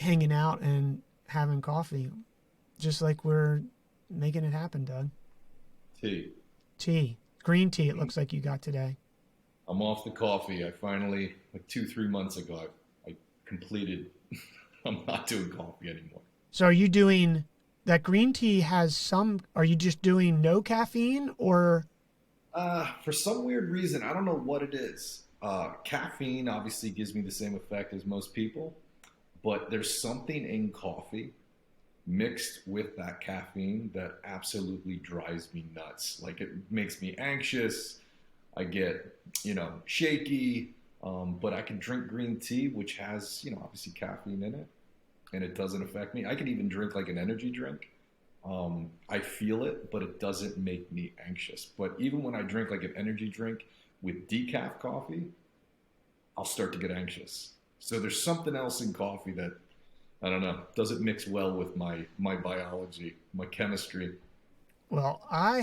hanging out and having coffee, just like we're making it happen, Doug. Tea. Tea, green tea. It looks like you got today. I'm off the coffee. I finally, like 2, 3 months ago, I completed. I'm not doing coffee anymore. So are you doing that green tea has some, are you just doing no caffeine or, For some weird reason, I don't know what it is. Caffeine obviously gives me the same effect as most people, but there's something in coffee mixed with that caffeine that absolutely drives me nuts. Like it makes me anxious. I get, shaky. But I can drink green tea, which has, obviously caffeine in it, and it doesn't affect me. I can even drink like an energy drink. I feel it, but it doesn't make me anxious. But even when I drink like an energy drink with decaf coffee, I'll start to get anxious. So there's something else in coffee that I don't know doesn't mix well with my biology, my chemistry. well, I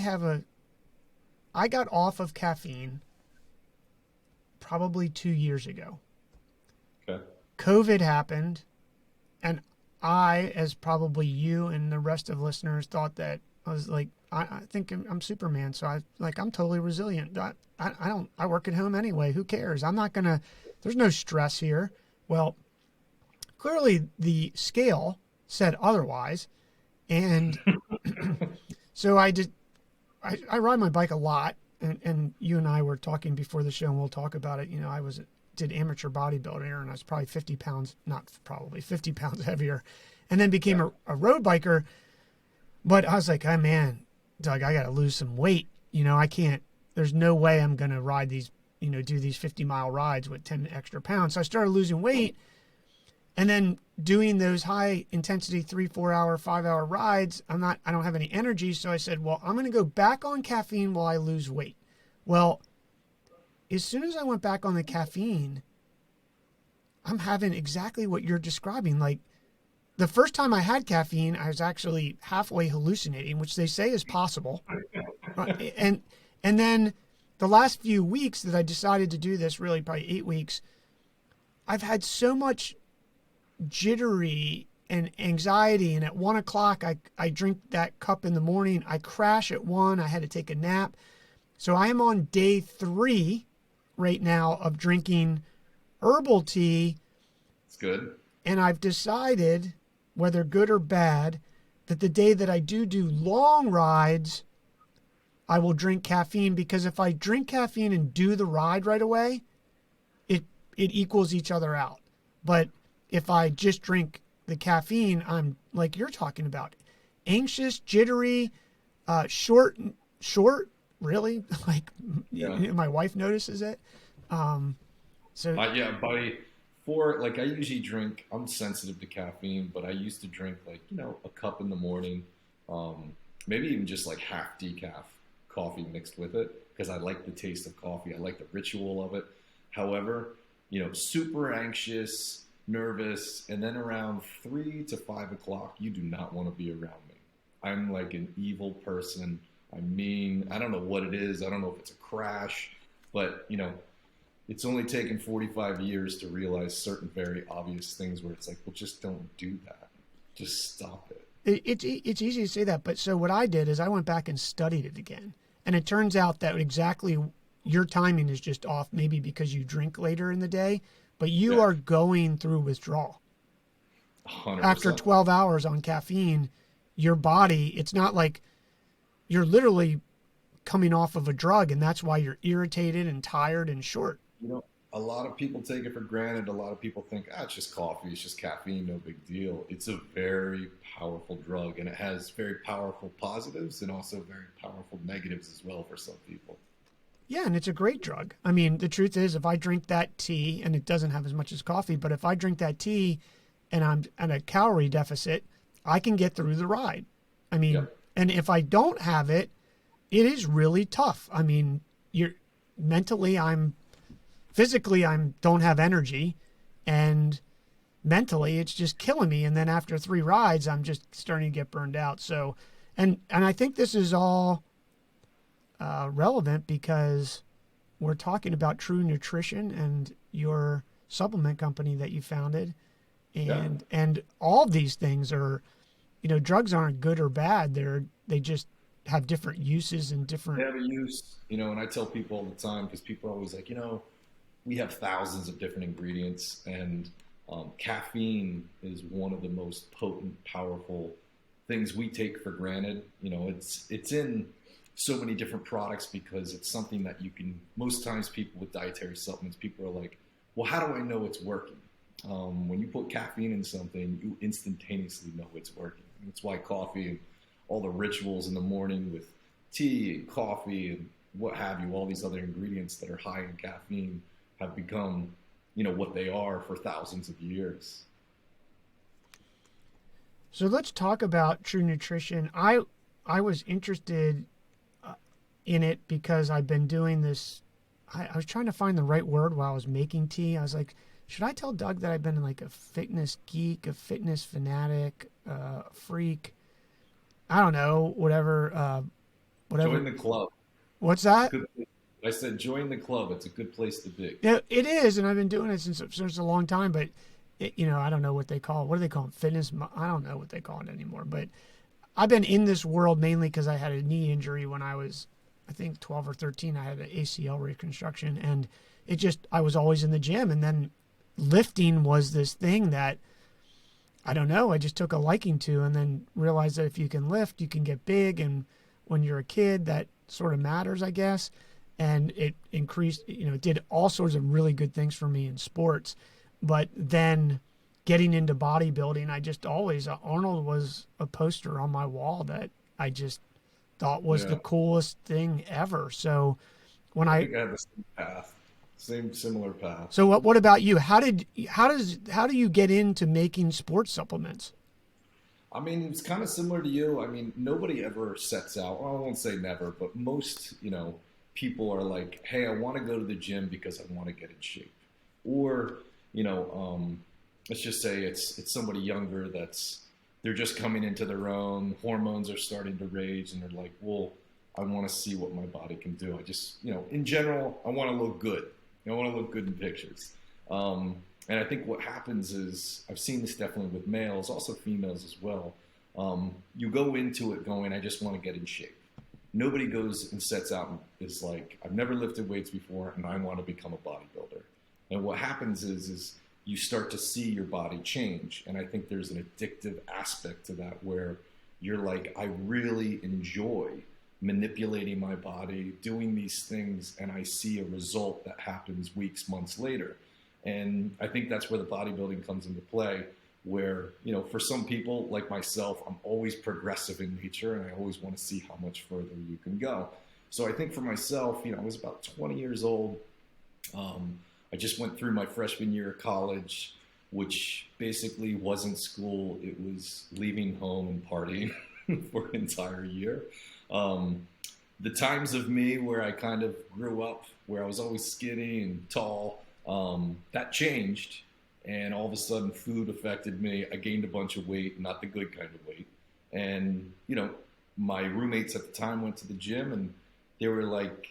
got off of caffeine probably 2 years ago. Okay. COVID happened, and I, as probably you and the rest of listeners, thought that I was like, I think I'm Superman, so I'm totally resilient. I don't, I work at home anyway. Who cares? I'm not gonna. There's no stress here. Well, clearly the scale said otherwise, and so I ride my bike a lot, and you and I were talking before the show, and we'll talk about it. I did amateur bodybuilding, and I was probably 50 pounds, not probably 50 pounds heavier, and then became Yeah. a road biker. But I was like, oh man, Doug, I got to lose some weight. I can't. There's no way I'm gonna ride these, do these 50-mile rides with 10 extra pounds. So I started losing weight, and then doing those high intensity 3, 4 hour, 5 hour rides, I don't have any energy. So I said, well, I'm going to go back on caffeine while I lose weight. Well, as soon as I went back on the caffeine, I'm having exactly what you're describing. Like the first time I had caffeine, I was actually halfway hallucinating, which they say is possible. And, and then the last few weeks that I decided to do this, really probably 8 weeks, I've had so much jittery and anxiety, and at 1 o'clock I drink that cup in the morning. I crash at 1. I had to take a nap. So I am on day 3 right now of drinking herbal tea, It's good. and I've decided, whether good or bad, that the day that I do long rides, I will drink caffeine, because if I drink caffeine and do the ride right away, it equals each other out. But if I just drink the caffeine, I'm like you're talking about, anxious, jittery, short, really. Like Yeah. my wife notices it. So Yeah, buddy. For like, I usually drink. I'm sensitive to caffeine, but I used to drink like a cup in the morning, um, maybe even just like half decaf coffee mixed with it because I like the taste of coffee. I like the ritual of it. However, super anxious, nervous, and then around 3 to 5 o'clock, you do not want to be around me. I'm like an evil person. I'm mean. I don't know what it is. I don't know if it's a crash, but it's only taken 45 years to realize certain very obvious things where it's like, well, just don't do that. Just stop it. it's easy to say that, but so what I did is I went back and studied it again, and it turns out that exactly your timing is just off, maybe because you drink later in the day, but you Yeah, are going through withdrawal. After 100%. 12 hours on caffeine, your body, it's not like you're literally coming off of a drug, and that's why you're irritated and tired and short. You know, a lot of people take it for granted. A lot of people think, it's just coffee, it's just caffeine, no big deal. It's a very powerful drug, and it has very powerful positives and also very powerful negatives as well for some people. Yeah, and it's a great drug. I mean, the truth is, if I drink that tea, and it doesn't have as much as coffee, but if I drink that tea and I'm at a calorie deficit, I can get through the ride. I mean, Yep. and if I don't have it, it is really tough. I mean, you're mentally, physically, I don't have energy, and mentally, it's just killing me. And then after 3 rides, I'm just starting to get burned out. So, and I think this is all relevant because we're talking about True Nutrition and your supplement company that you founded. Yeah. And all of these things are, drugs aren't good or bad. They just have different uses and They different. have a use, and I tell people all the time because people are always like, we have thousands of different ingredients, and caffeine is one of the most potent, powerful things we take for granted. It's in so many different products because it's something that you can. Most times, people with dietary supplements, people are like, "Well, how do I know it's working?" When you put caffeine in something, you instantaneously know it's working. That's why coffee and all the rituals in the morning with tea and coffee and what have you, all these other ingredients that are high in caffeine have become, what they are for thousands of years. So let's talk about True Nutrition. I was interested in it because I've been doing this. I was trying to find the right word while I was making tea. I was like, should I tell Doug that I've been like a fitness geek, a fitness fanatic, freak? I don't know, whatever, Join whatever. the club. What's It's a that? good. I said, join the club. It's a good place to be. Yeah, it is, and I've been doing it since a long time. But I don't know what they call it. What do they call it? Fitness? I don't know what they call it anymore. But I've been in this world mainly because I had a knee injury when I was, I think, 12 or 13. I had an ACL reconstruction, and I was always in the gym, and then lifting was this thing that I don't know. I just took a liking to, and then realized that if you can lift, you can get big, and when you're a kid, that sort of matters, I guess. And it increased, it did all sorts of really good things for me in sports. But then getting into bodybuilding, I just always, Arnold was a poster on my wall that I just thought was the Yeah, coolest thing ever. So when I I, think I had the same path, same similar path. so what about you? How do you get into making sports supplements? I mean, it's kind of similar to you. I mean, nobody ever sets out. Well, I won't say never, but most, people are like, "Hey, I want to go to the gym because I want to get in shape," or you know, let's just say it's somebody younger that's they're just coming into their own. Hormones are starting to rage, and they're like, "Well, I want to see what my body can do. I just, in general, I want to look good. I want to look good in pictures." And I think what happens is I've seen this definitely with males, also females as well. You go into it going, I just want to get in shape. Nobody goes and sets out and is like, I've never lifted weights before and I want to become a bodybuilder. And what happens is you start to see your body change. And I think there's an addictive aspect to that where you're like, I really enjoy manipulating my body, doing these things, and I see a result that happens weeks, months later. And I think that's where the bodybuilding comes into play, where, for some people like myself, I'm always progressive in nature and I always want to see how much further you can go. So I think for myself, I was about 20 years old. I just went through my freshman year of college, which basically wasn't school. It was leaving home and partying for an entire year. Um, the times of me where I kind of grew up, where I was always skinny and tall, that changed, and all of a sudden food affected me. I gained a bunch of weight, not the good kind of weight. And, my roommates at the time went to the gym and they were like,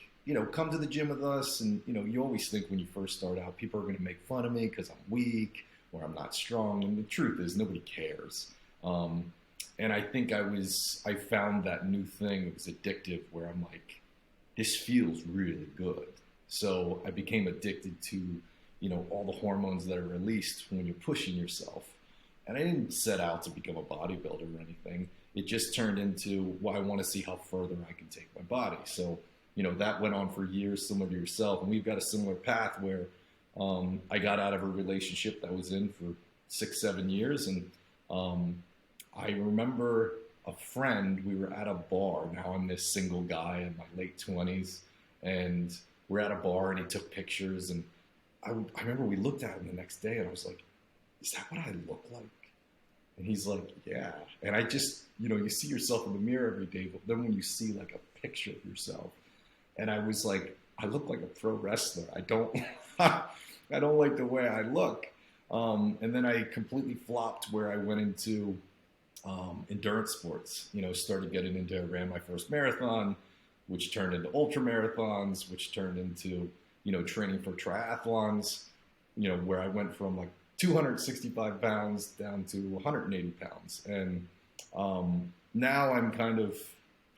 come to the gym with us. And, you always think when you first start out, people are going to make fun of me because I'm weak or I'm not strong. And the truth is nobody cares. And I think I found that new thing that was addictive where I'm like, this feels really good. So I became addicted to, all the hormones that are released when you're pushing yourself. And I didn't set out to become a bodybuilder or anything. It just turned into, well, I want to see how further I can take my body. So, that went on for years, similar to yourself. And we've got a similar path where I got out of a relationship that I was in for 6, 7 years. And I remember a friend, we were at a bar. Now I'm this single guy in my late 20s. And we're at a bar and he took pictures. And I remember we looked at him the next day and I was like, is that what I look like? And he's like, yeah. And I just, you see yourself in the mirror every day, but then when you see like a picture of yourself, and I was like, I look like a pro wrestler. I don't, I don't like the way I look. And then I completely flopped where I went into endurance sports, started getting into, ran my first marathon, which turned into ultra marathons, which turned into, training for triathlons, where I went from like 265 pounds down to 180 pounds. And now I'm kind of,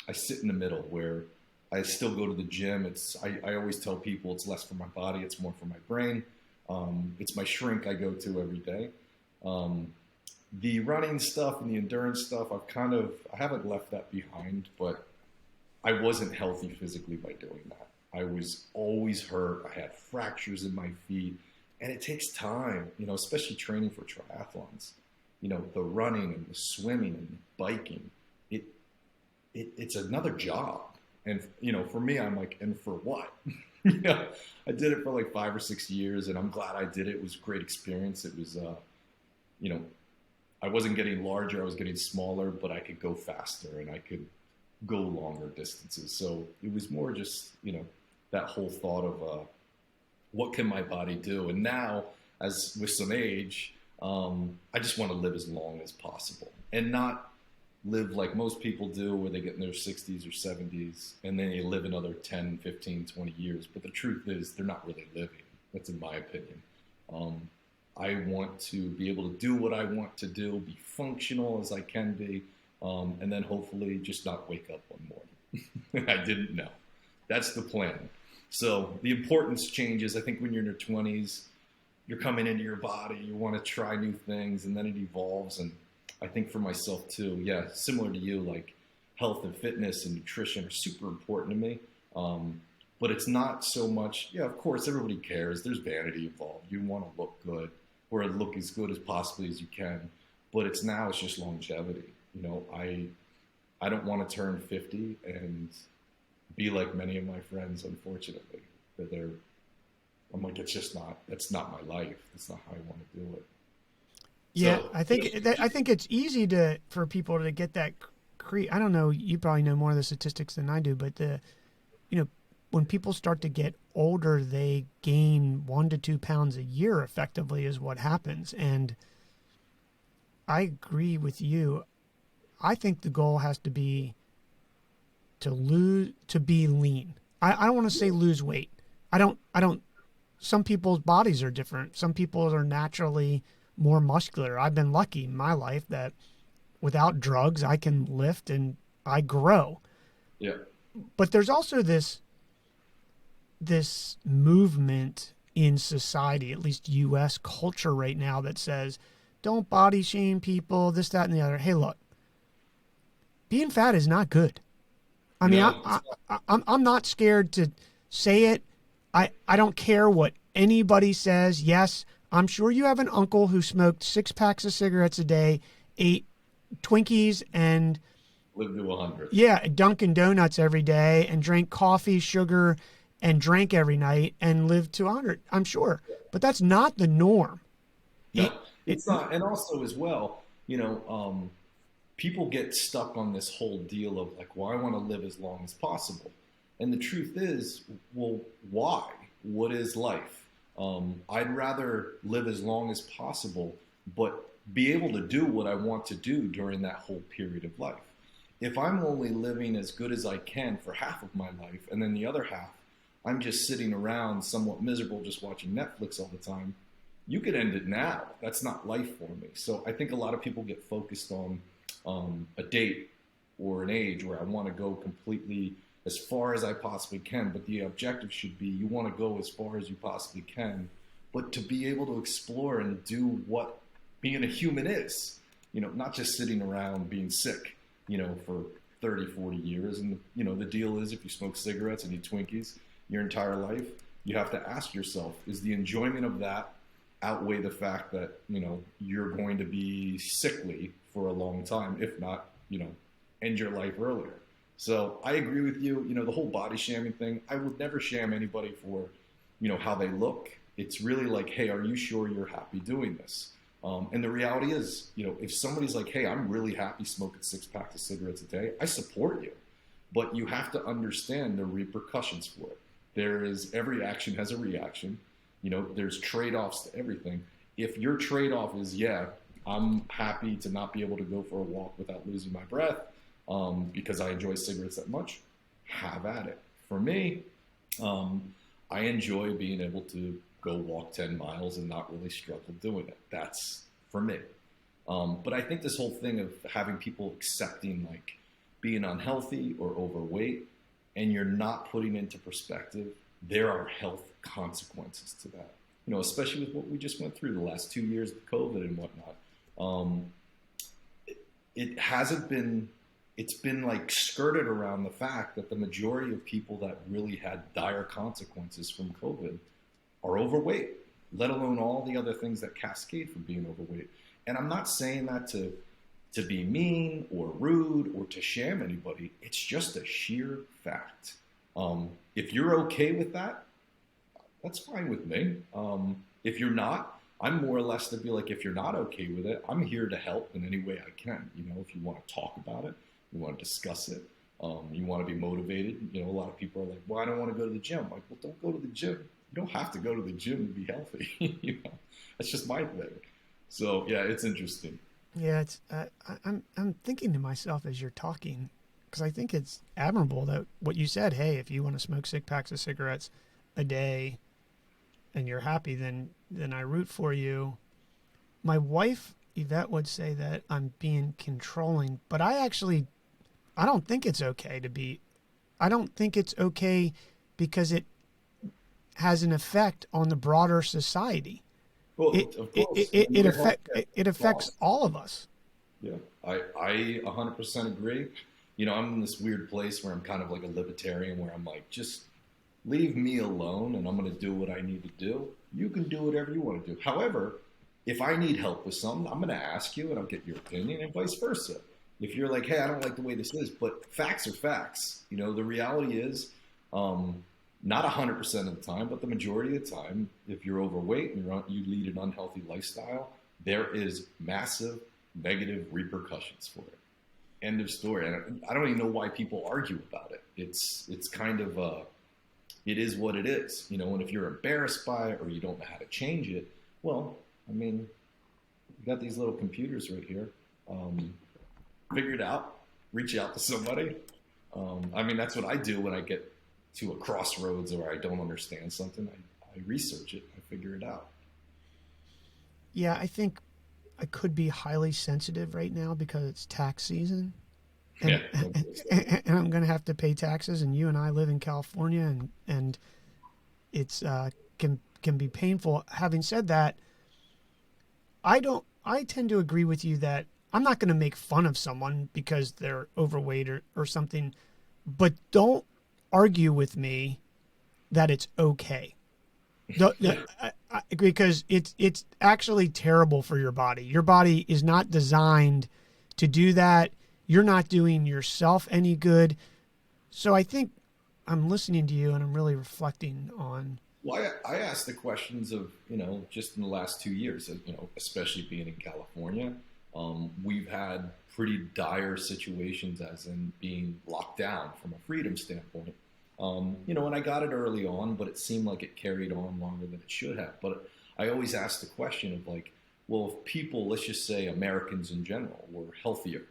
I sit in the middle where I still go to the gym. I always tell people it's less for my body, it's more for my brain. It's my shrink I go to every day. The running stuff and the endurance stuff, I haven't left that behind, but I wasn't healthy physically by doing that. I was always hurt. I had fractures in my feet, and it takes time, especially training for triathlons. The running and the swimming and the biking, it's another job. And, for me, I'm like, and for what? I did it for like 5 or 6 years, and I'm glad I did it. It was a great experience. It was, I wasn't getting larger, I was getting smaller, but I could go faster and I could go longer distances. So it was more just, that whole thought of what can my body do? And now, as with some age, I just want to live as long as possible and not live like most people do where they get in their 60s or 70s and then they live another 10, 15, 20 years. But the truth is they're not really living. That's in my opinion. I want to be able to do what I want to do, be functional as I can be, and then hopefully just not wake up one morning. I didn't know. That's the plan. So the importance changes. I think when you're in your 20s, you're coming into your body, you want to try new things, and then it evolves. And I think for myself too, yeah, similar to you, like health and fitness and nutrition are super important to me. But it's not so much, yeah, of course, everybody cares. There's vanity involved. You want to look good or look as good as possibly as you can. But it's just longevity. I don't want to turn 50 and be like many of my friends, unfortunately. I'm like, that's not my life. That's not how I want to do it. Yeah, So, I think it's easy for people to get that I don't know, you probably know more of the statistics than I do, but when people start to get older, they gain 1 to 2 pounds a year effectively is what happens. And I agree with you. I think the goal has to be to be lean. I don't want to say lose weight. I don't, some people's bodies are different. Some people are naturally more muscular. I've been lucky in my life that without drugs, I can lift and I grow. yeah. But there's also this movement in society, at least U.S. culture right now, that says, don't body shame people, this, that, and the other. Hey, look, being fat is not good. I mean, No, I'm not scared to say it. I don't care what anybody says. Yes, I'm sure you have an uncle who smoked 6 packs of cigarettes a day, ate Twinkies and live to 100. Dunkin' Donuts every day, and drank coffee, sugar, and drank every night, and lived to 100. I'm sure, but that's not the norm. No, It it's not. And also, as well, people get stuck on this whole deal of like, well, I want to live as long as possible. And the truth is, well, why? What is life? I'd rather live as long as possible, but be able to do what I want to do during that whole period of life. If I'm only living as good as I can for half of my life, and then the other half, I'm just sitting around somewhat miserable, just watching Netflix all the time, you could end it now. That's not life for me. So I think a lot of people get focused on a date or an age where I want to go completely as far as I possibly can, but the objective should be you want to go as far as you possibly can, but to be able to explore and do what being a human is, not just sitting around being sick, for 30, 40 years. And, the deal is if you smoke cigarettes and eat Twinkies your entire life, you have to ask yourself, is the enjoyment of that outweigh the fact that, you're going to be sickly for a long time, if not, end your life earlier. So I agree with you. The whole body shaming thing, I would never shame anybody for, how they look. It's really like, hey, are you sure you're happy doing this? And the reality is, if somebody's like, hey, I'm really happy smoking 6 packs of cigarettes a day, I support you. But you have to understand the repercussions for it. Every action has a reaction. There's trade-offs to everything. If your trade-off is, yeah, I'm happy to not be able to go for a walk without losing my breath because I enjoy cigarettes that much, have at it. For me, I enjoy being able to go walk 10 miles and not really struggle doing it. That's for me. But I think this whole thing of having people accepting like being unhealthy or overweight, and you're not putting into perspective, there are health consequences to that. You know, especially with what we just went through the last 2 years of COVID and whatnot. It hasn't been, it's been like skirted around the fact that the majority of people that really had dire consequences from COVID are overweight, let alone all the other things that cascade from being overweight. And I'm not saying that to be mean or rude or to shame anybody. It's just a sheer fact. If you're okay with that, that's fine with me. If you're not, I'm more or less to be like, if you're not okay with it, I'm here to help in any way I can. You know, if you want to talk about it, you want to discuss it, you want to be motivated. You know, a lot of people are like, well, I don't want to go to the gym. I'm like, well, don't go to the gym. You don't have to go to the gym to be healthy. You know, that's just my thing. So yeah, it's interesting. Yeah, it's I'm thinking to myself as you're talking, because I think it's admirable that what you said. Hey, if you want to smoke 6 packs of cigarettes a day, and you're happy, then I root for you. My wife Yvette would say that I'm being controlling, but I don't think it's okay to be. I don't think it's okay because it has an effect on the broader society. Well, of course, It affects all of us. Yeah, I 100% agree. You know, I'm in this weird place where I'm kind of like a libertarian, where I'm like, just leave me alone, and I'm going to do what I need to do. You can do whatever you want to do. However, if I need help with something, I'm going to ask you, and I'll get your opinion, and vice versa. If you're like, hey, I don't like the way this is, but facts are facts. You know, the reality is, not 100% of the time, but the majority of the time, if you're overweight and you lead an unhealthy lifestyle, there is massive negative repercussions for it. End of story. And I don't even know why people argue about it. It's kind of it is what it is, you know. And if you're embarrassed by it or you don't know how to change it, well, I mean, you got these little computers right here. Figure it out. Reach out to somebody. I mean, that's what I do when I get to a crossroads or I don't understand something. I research it. I figure it out. Yeah, I think I could be highly sensitive right now because it's tax season. And, Yeah. and I'm going to have to pay taxes, and you and I live in California, and it's can be painful. Having said that, I tend to agree with you that I'm not going to make fun of someone because they're overweight or something, but don't argue with me that it's okay. Because it's actually terrible for your body. Your body is not designed to do that. You're not doing yourself any good. So I think I'm listening to you and I'm really reflecting on. Well, I asked the questions of, you know, just in the last 2 years, you know, especially being in California, we've had pretty dire situations as in being locked down from a freedom standpoint. You know, and I got it early on, but it seemed like it carried on longer than it should have. But I always ask the question of like, well, if people, let's just say Americans in general, were healthier,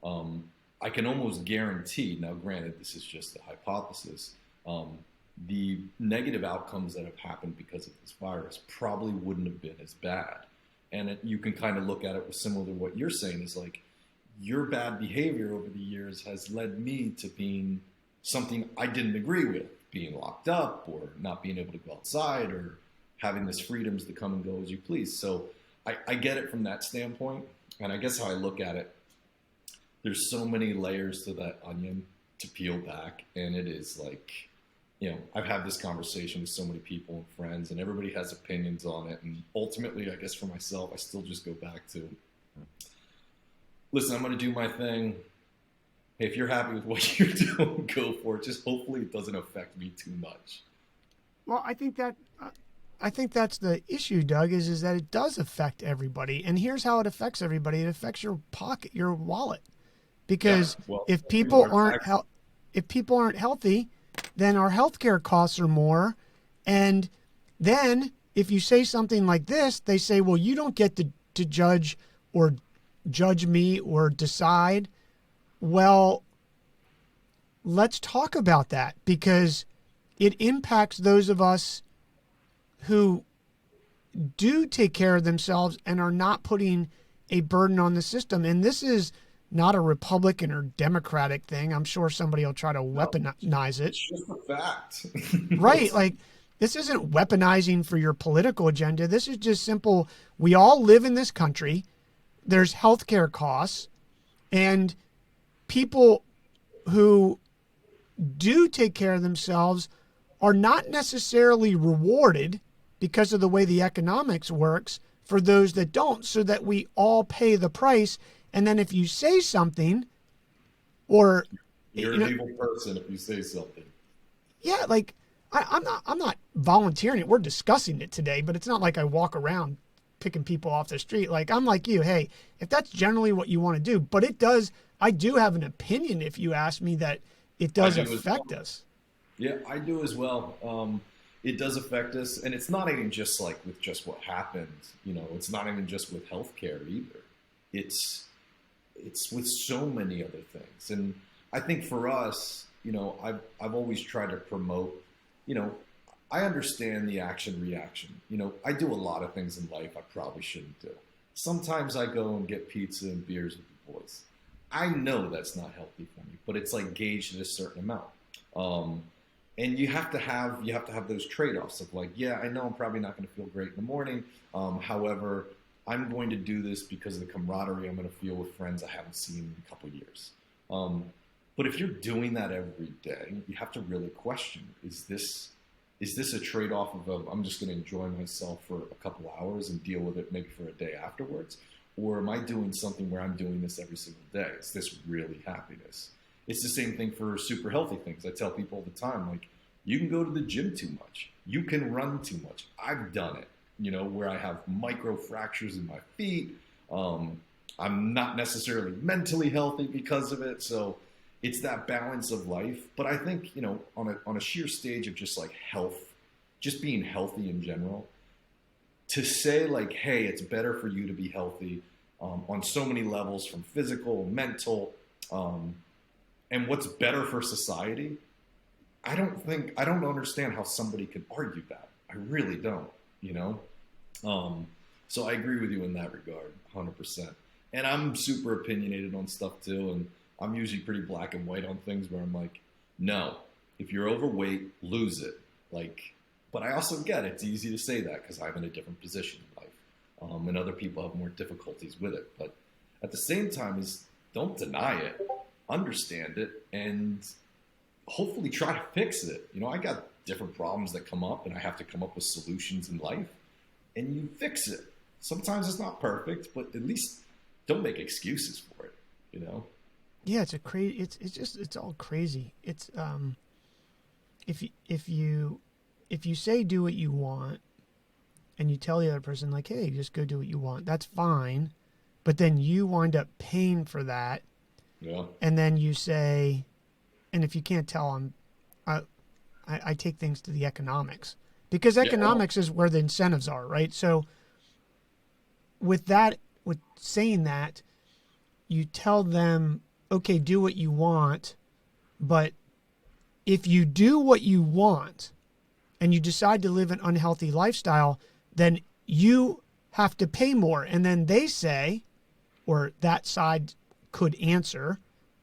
I can almost guarantee, now granted, this is just a hypothesis, the negative outcomes that have happened because of this virus probably wouldn't have been as bad. And you can kind of look at it with similar to what you're saying is like, your bad behavior over the years has led me to being something I didn't agree with, being locked up or not being able to go outside or having this freedoms to come and go as you please. So I get it from that standpoint. And I guess how I look at it, there's so many layers to that onion to peel back. And it is like, you know, I've had this conversation with so many people and friends, and everybody has opinions on it. And ultimately, I guess for myself, I still just go back to, listen, I'm going to do my thing. Hey, if you're happy with what you're doing, go for it. Just hopefully it doesn't affect me too much. Well, I think that's the issue, Doug, is that it does affect everybody. And here's how it affects everybody. It affects your pocket, your wallet. Because if people aren't healthy, then our healthcare costs are more. And then if you say something like this, they say, well, you don't get to judge me or decide. Well, let's talk about that, because it impacts those of us who do take care of themselves and are not putting a burden on the system. And this is not a Republican or Democratic thing. I'm sure somebody will try to No, weaponize it. it's just a fact. Right. Like, this isn't weaponizing for your political agenda. This is just simple. We all live in this country. There's healthcare costs, and people who do take care of themselves are not necessarily rewarded because of the way the economics works for those that don't, so that we all pay the price. And then if you say something, or You're an evil person if you say something. yeah, like I'm not volunteering it. We're discussing it today, but it's not like I walk around picking people off the street. Like, I'm like you, hey, if that's generally what you want to do, but I do have an opinion, if you ask me, that it does affect us. Yeah, I do as well. It does affect us, and it's not even just like with just what happened. It's not even just with healthcare either. It's with so many other things, and I think for us, I've always tried to promote. I understand the action reaction. I do a lot of things in life I probably shouldn't do. Sometimes I go and get pizza and beers with the boys. I know that's not healthy for me, but it's like gauged at a certain amount. And you have to have those trade-offs of like, yeah, I know I'm probably not going to feel great in the morning. However, I'm going to do this because of the camaraderie I'm going to feel with friends I haven't seen in a couple years. But if you're doing that every day, you have to really question, is this a trade-off of I'm just going to enjoy myself for a couple hours and deal with it maybe for a day afterwards? Or am I doing something where I'm doing this every single day? Is this really happiness? It's the same thing for super healthy things. I tell people all the time, like, you can go to the gym too much. You can run too much. I've done it, where I have micro fractures in my feet. I'm not necessarily mentally healthy because of it. So it's that balance of life. But I think, on a sheer stage of just like health, just being healthy in general, to say like, hey, it's better for you to be healthy on so many levels, from physical, mental, and what's better for society, I don't understand how somebody can argue that. I really don't, So I agree with you in that regard, 100%. And I'm super opinionated on stuff too, and I'm usually pretty black and white on things where I'm like, no, if you're overweight, lose it. But I also get it's easy to say that because I'm in a different position in life, and other people have more difficulties with it. But at the same time, don't deny it, understand it, and hopefully try to fix it. I got different problems that come up, and I have to come up with solutions in life, and you fix it. Sometimes it's not perfect, but at least don't make excuses for it. Yeah, it's it's all crazy. It's if you say do what you want, and you tell the other person like, hey, just go do what you want, that's fine, but then you wind up paying for that. Yeah. And then you say, and if you can't tell, I take things to the economics, because economics is where the incentives are, right? So with saying that, you tell them, okay, do what you want, but if you do what you want and you decide to live an unhealthy lifestyle, then you have to pay more. And then they say, or that side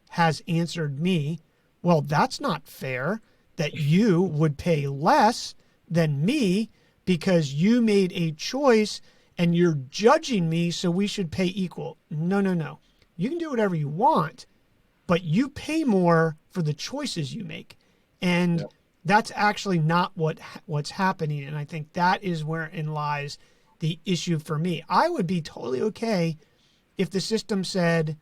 has answered me, well, that's not fair that you would pay less than me because you made a choice and you're judging me, so we should pay equal. No. You can do whatever you want, but you pay more for the choices you make. And that's actually not what's happening. And I think that is wherein lies the issue for me. I would be totally okay if the system said,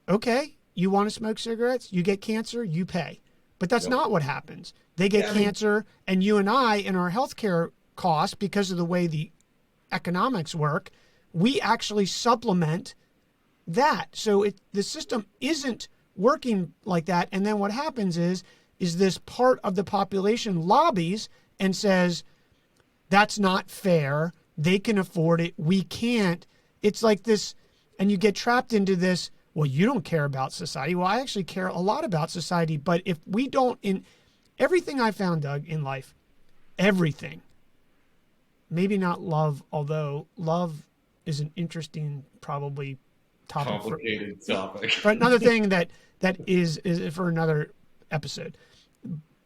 okay, you want to smoke cigarettes, you get cancer, you pay. But that's not what happens. They get cancer, and you and I, in our healthcare costs, because of the way the economics work, we actually supplement that. So the system isn't working like that. And then what happens is this part of the population lobbies and says, that's not fair. They can afford it. We can't. It's like this, and you get trapped into this, well, you don't care about society. Well, I actually care a lot about society. But if we don't, in everything I found, Doug, in life, everything, maybe not love, although love is an interesting probably topic Complicated topic. for another thing that is for another episode.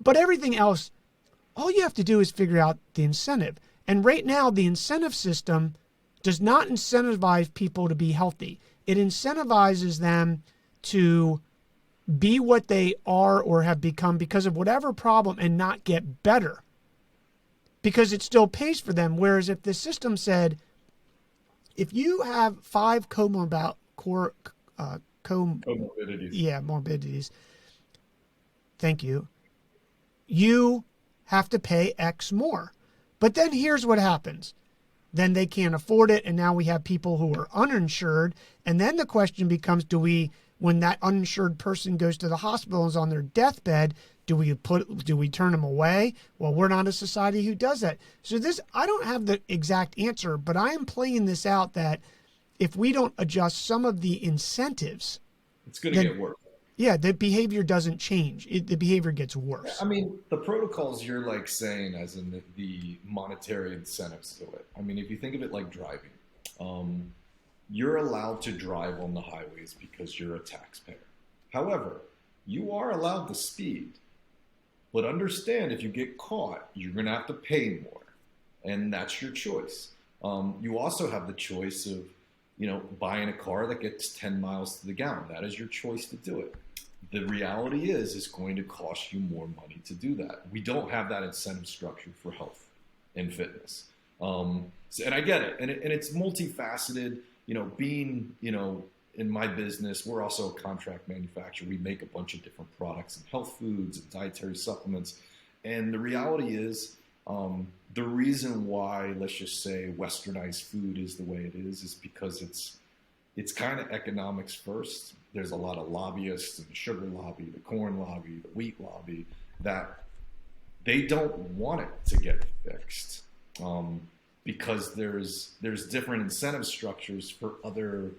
But everything else, all you have to do is figure out the incentive. And right now, the incentive system does not incentivize people to be healthy. It incentivizes them to be what they are or have become because of whatever problem and not get better, because it still pays for them. Whereas if the system said, if you have 5 morbidities, thank you, you have to pay X more. But then here's what happens. Then they can't afford it, and now we have people who are uninsured. And then the question becomes, when that uninsured person goes to the hospital and is on their deathbed, do we turn them away? Well, we're not a society who does that. So I don't have the exact answer, but I am playing this out that if we don't adjust some of the incentives, it's going to get worse. Yeah, the behavior doesn't change. The behavior gets worse. I mean, the protocols you're like saying, as in the monetary incentives to it. I mean, if you think of it like driving, you're allowed to drive on the highways because you're a taxpayer. However, you are allowed to speed. But understand, if you get caught, you're going to have to pay more. And that's your choice. You also have the choice of, buying a car that gets 10 miles to the gallon. That is your choice to do it. The reality is it's going to cost you more money to do that. We don't have that incentive structure for health and fitness. And I get it. And it's multifaceted. Being, in my business, we're also a contract manufacturer. We make a bunch of different products and health foods and dietary supplements. And the reality is, the reason why, let's just say, westernized food is the way it is because it's kind of economics first. There's a lot of lobbyists and the sugar lobby, the corn lobby, the wheat lobby, that they don't want it to get fixed because there's different incentive structures for other,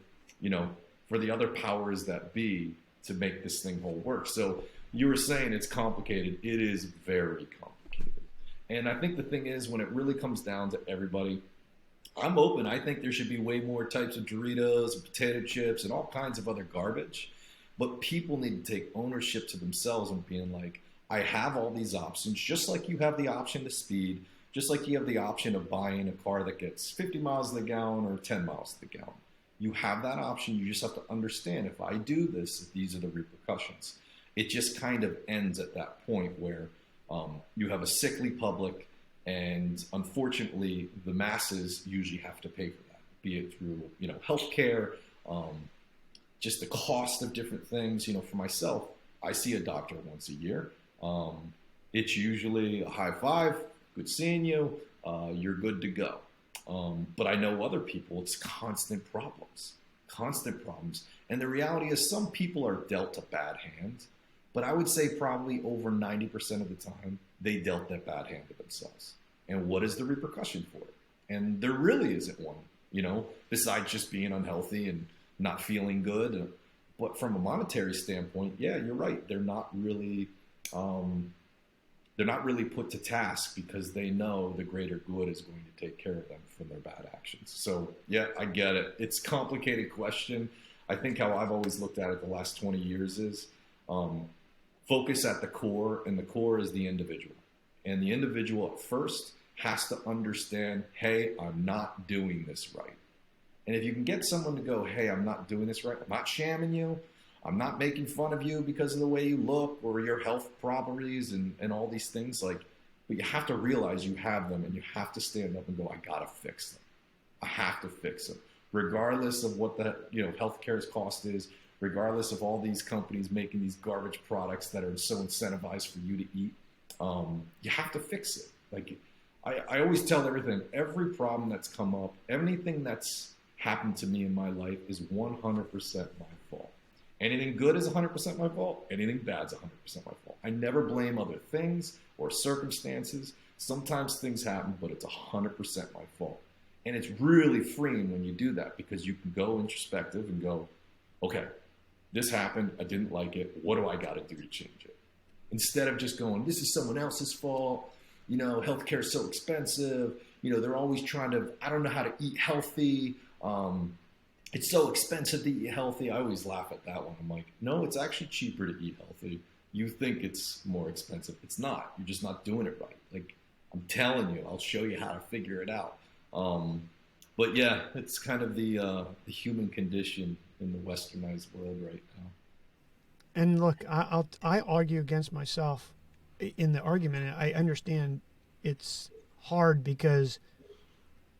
for the other powers that be to make this thing whole work. So you were saying it's complicated. It is very complicated. And I think the thing is, when it really comes down to everybody, I'm open. I think there should be way more types of Doritos and potato chips and all kinds of other garbage. But people need to take ownership to themselves and being like, I have all these options, just like you have the option to speed, just like you have the option of buying a car that gets 50 miles to the gallon or 10 miles to the gallon. You have that option. You just have to understand, if I do this, these are the repercussions. It just kind of ends at that point where you have a sickly public. And unfortunately, the masses usually have to pay for that, be it through, healthcare, just the cost of different things. For myself, I see a doctor once a year. It's usually a high five, good seeing you, you're good to go. But I know other people, it's constant problems. And the reality is, some people are dealt a bad hand, but I would say probably over 90% of the time, they dealt that bad hand to themselves. And what is the repercussion for it? And there really isn't one, besides just being unhealthy and not feeling good. But from a monetary standpoint, yeah, you're right. They're not really put to task because they know the greater good is going to take care of them from their bad actions. So yeah, I get it. It's a complicated question. I think how I've always looked at it the last 20 years is focus at the core, and the core is the individual. And the individual at first has to understand, hey, I'm not doing this right. And if you can get someone to go, hey, I'm not doing this right, I'm not shamming you, I'm not making fun of you because of the way you look or your health properties and all these things, but you have to realize you have them, and you have to stand up and go, I gotta fix them. I have to fix them. Regardless of what the healthcare's cost is, regardless of all these companies making these garbage products that are so incentivized for you to eat, you have to fix it. I always tell every problem that's come up, anything that's happened to me in my life is 100% my fault. Anything good is 100% my fault. Anything bad is 100% my fault. I never blame other things or circumstances. Sometimes things happen, but it's 100% my fault. And it's really freeing when you do that, because you can go introspective and go, okay, this happened. I didn't like it. What do I got to do to change it? Instead of just going, this is someone else's fault. Healthcare is so expensive. they're always trying to, I don't know how to eat healthy. It's so expensive to eat healthy. I always laugh at that one. I'm like, no, it's actually cheaper to eat healthy. You think it's more expensive. It's not. You're just not doing it right. Like, I'm telling you, I'll show you how to figure it out. But yeah, it's kind of the human condition in the westernized world right now. And look, I argue against myself in the argument. I understand it's hard because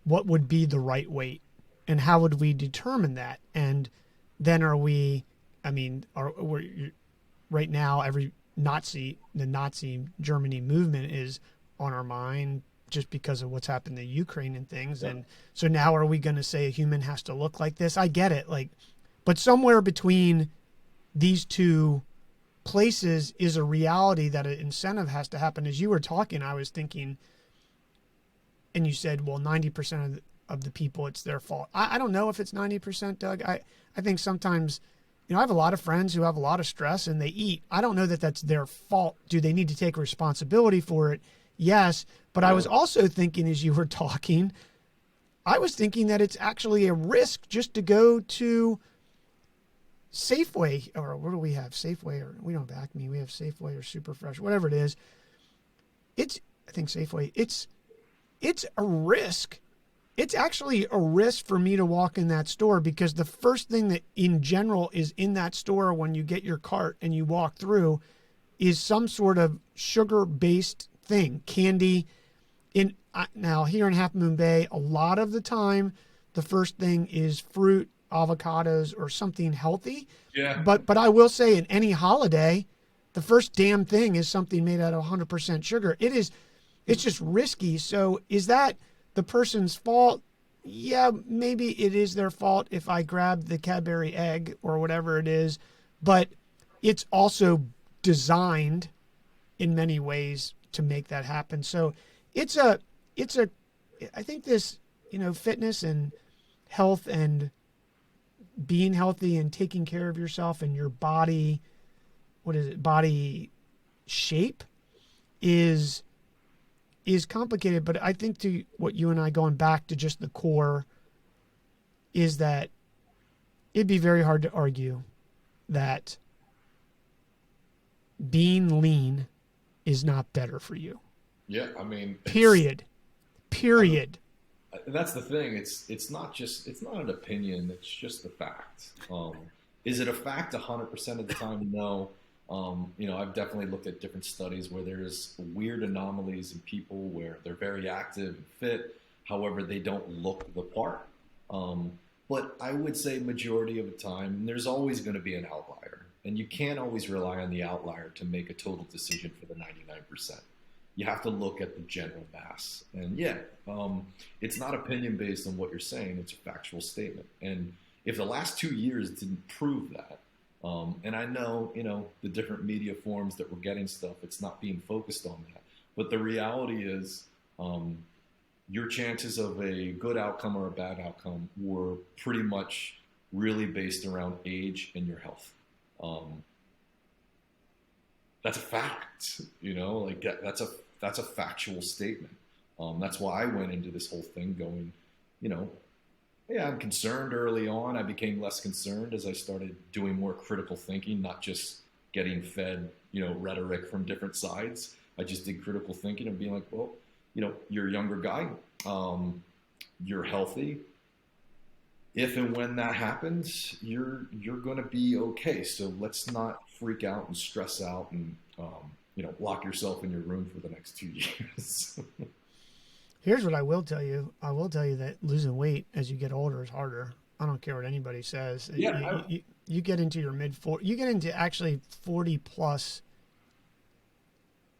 what would be the right weight, and how would we determine that? And then are we? I mean, right now the Nazi Germany movement is on our mind just because of what's happened in Ukraine and things. Yeah. And so now are we going to say a human has to look like this? I get it, like, but somewhere between these two places is a reality that an incentive has to happen. As you were talking, I was thinking, and you said, well, 90% of the people, it's their fault. I don't know if it's 90%, Doug. I think sometimes, I have a lot of friends who have a lot of stress and they eat. I don't know that that's their fault. Do they need to take responsibility for it? Yes. But I was also thinking, as you were talking, I was thinking that it's actually a risk just to go to Safeway, or what do we have? Safeway, or we don't have Acme. We have Safeway or Super Fresh, whatever it is. I think Safeway. It's a risk. It's actually a risk for me to walk in that store, because the first thing that in general is in that store when you get your cart and you walk through is some sort of sugar-based thing, candy. Now here in Half Moon Bay, a lot of the time, the first thing is fruit, avocados, or something healthy. Yeah. But I will say, in any holiday, the first damn thing is something made out of 100% sugar. It's just risky. So is that the person's fault? Yeah, maybe it is their fault if I grab the Cadbury egg or whatever it is, but it's also designed in many ways to make that happen. So I think this, fitness and health and being healthy and taking care of yourself and your body, body shape is complicated. But I think, to what you and I, going back to just the core, is that it'd be very hard to argue that being lean is not better for you. Yeah, I mean, Period. That's the thing. It's not an opinion. It's just a fact. Is it a fact 100% of the time? No. I've definitely looked at different studies where there's weird anomalies in people where they're very active and fit, however, they don't look the part. But I would say majority of the time, there's always going to be an outlier, and you can't always rely on the outlier to make a total decision for the 99%. You have to look at the general mass. And it's not opinion based on what you're saying. It's a factual statement. And if the last 2 years didn't prove that, and I know, the different media forms that we're getting stuff, it's not being focused on that. But the reality is, your chances of a good outcome or a bad outcome were pretty much really based around age and your health. That's a fact, that's a factual statement. That's why I went into this whole thing going, I'm concerned early on. I became less concerned as I started doing more critical thinking, not just getting fed, rhetoric from different sides. I just did critical thinking and being like, well, you're a younger guy. You're healthy. If and when that happens, you're going to be okay. So let's not freak out and stress out and, lock yourself in your room for the next 2 years. Here's what I will tell you. I will tell you that losing weight as you get older is harder. I don't care what anybody says. Yeah, you get into your mid-40s. You get into actually 40 plus,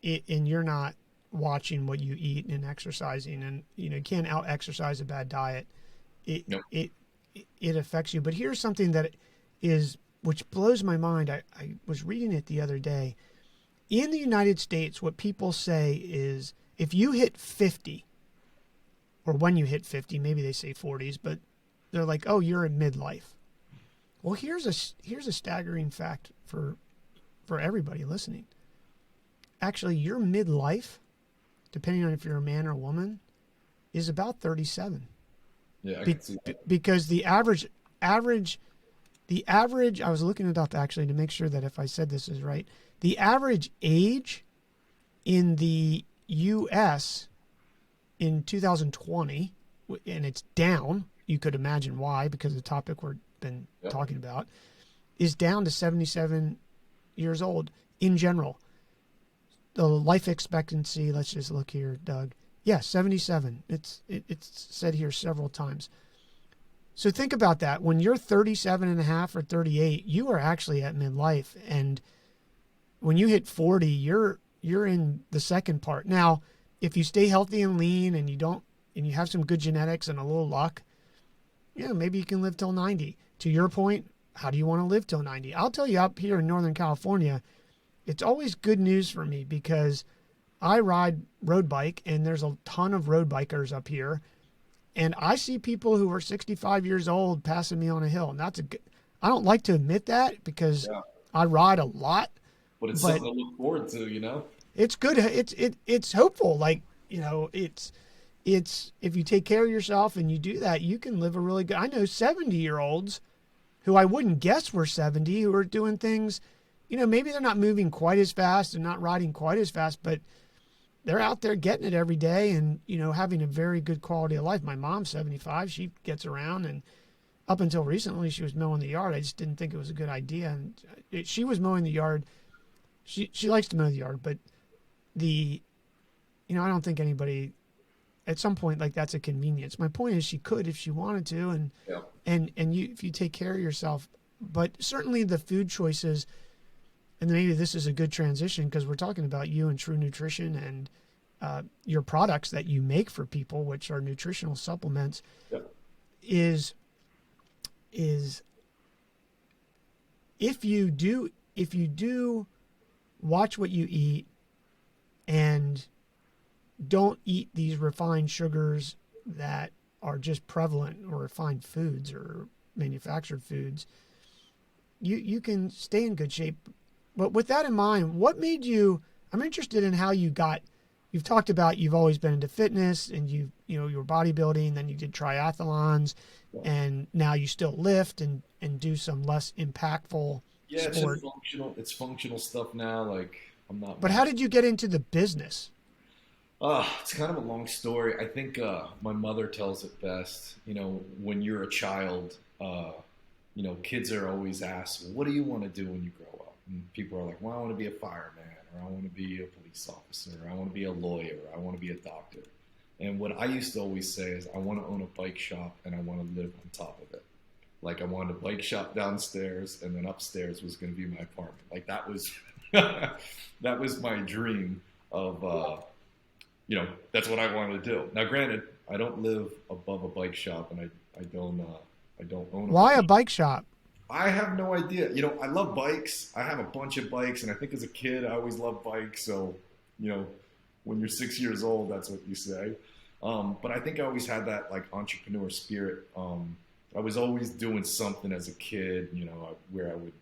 and you're not watching what you eat and exercising, and you can't out-exercise a bad diet. Nope. It affects you. But here's something that which blows my mind. I was reading it the other day. In the United States, what people say is, if you hit 50, or when you hit 50, maybe they say 40s, but they're like, oh, you're in midlife. Well, here's a staggering fact for everybody listening. Actually, your midlife, depending on if you're a man or a woman, is about 37. Yeah, I can see that. Because average, I was looking it up actually to make sure that if I said this is right, the average age in the U.S. in 2020, and it's down, you could imagine why, because of the topic we've been Yep. talking about, is down to 77 years old in general. The life expectancy, let's just look here, Doug. Yeah, 77. It's said here several times. So think about that. When you're 37 and a half or 38, you are actually at midlife. And when you hit 40, you're in the second part. Now, if you stay healthy and lean and you have some good genetics and a little luck, yeah, maybe you can live till 90. To your point, how do you want to live till 90? I'll tell you, up here in Northern California, it's always good news for me because I ride road bike and there's a ton of road bikers up here. And I see people who are 65 years old passing me on a hill. And I don't like to admit that because Yeah. I ride a lot, But it's but something to look forward to, you know? it's good. It's hopeful. Like, it's if you take care of yourself and you do that, you can live a really good. I know 70-year-olds who I wouldn't guess were 70 who are doing things, maybe they're not moving quite as fast and not riding quite as fast, but they're out there getting it every day and, having a very good quality of life. My mom's 75. She gets around, and up until recently, she was mowing the yard. I just didn't think it was a good idea. And she was mowing the yard. She likes to mow the yard, but I don't think anybody at some point, like, that's a convenience. My point is she could if she wanted to, and Yeah. if you take care of yourself. But certainly the food choices, and maybe this is a good transition because we're talking about you and True Nutrition and your products that you make for people, which are nutritional supplements, Yeah. is if you do watch what you eat and don't eat these refined sugars that are just prevalent, or refined foods or manufactured foods, you can stay in good shape. But with that in mind, what made you, I'm interested in how you've talked about you've always been into fitness and you were bodybuilding, then you did triathlons, Yeah. and now you still lift and do some less impactful Yeah, it's sport. just functional. It's functional stuff now. Like, I'm not But how did you get into the business? It's kind of a long story. I think my mother tells it best. When you're a child, kids are always asked, "What do you want to do when you grow up?" And people are like, "Well, I want to be a fireman, or I want to be a police officer, or I want to be a lawyer, or I want to be a doctor." And what I used to always say is, I want to own a bike shop and I want to live on top of it. Like, I wanted a bike shop downstairs, and then upstairs was going to be my apartment. Like, that was that was my dream of. That's what I wanted to do. Now, granted, I don't live above a bike shop, and I don't own a Why bike. a bike shop? I have no idea. I love bikes. I have a bunch of bikes, and I think as a kid, I always loved bikes. So, when you're 6 years old, that's what you say. But I think I always had that, like, entrepreneur spirit. I was always doing something as a kid, where I would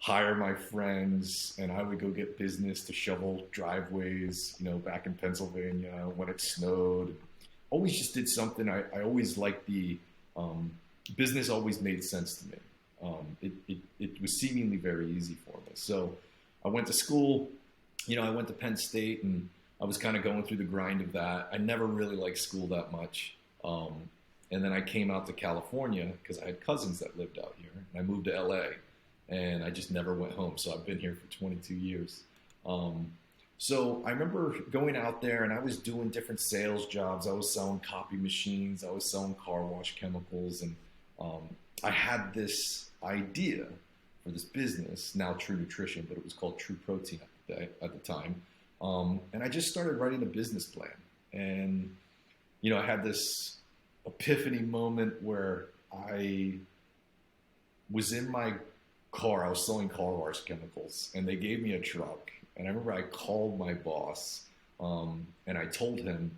hire my friends and I would go get business to shovel driveways, back in Pennsylvania when it snowed. Always just did something. I always liked the business. Always made sense to me. It was seemingly very easy for me. So I went to school. I went to Penn State, and I was kind of going through the grind of that. I never really liked school that much. And then I came out to California because I had cousins that lived out here, and I moved to LA. And I just never went home. So I've been here for 22 years. So I remember going out there, and I was doing different sales jobs. I was selling copy machines. I was selling car wash chemicals. And I had this idea for this business, now True Nutrition, but it was called True Protein at the time. And I just started writing a business plan. And, I had this epiphany moment where I was in my car. I was selling car wash chemicals, and they gave me a truck. And I remember I called my boss, and I told him,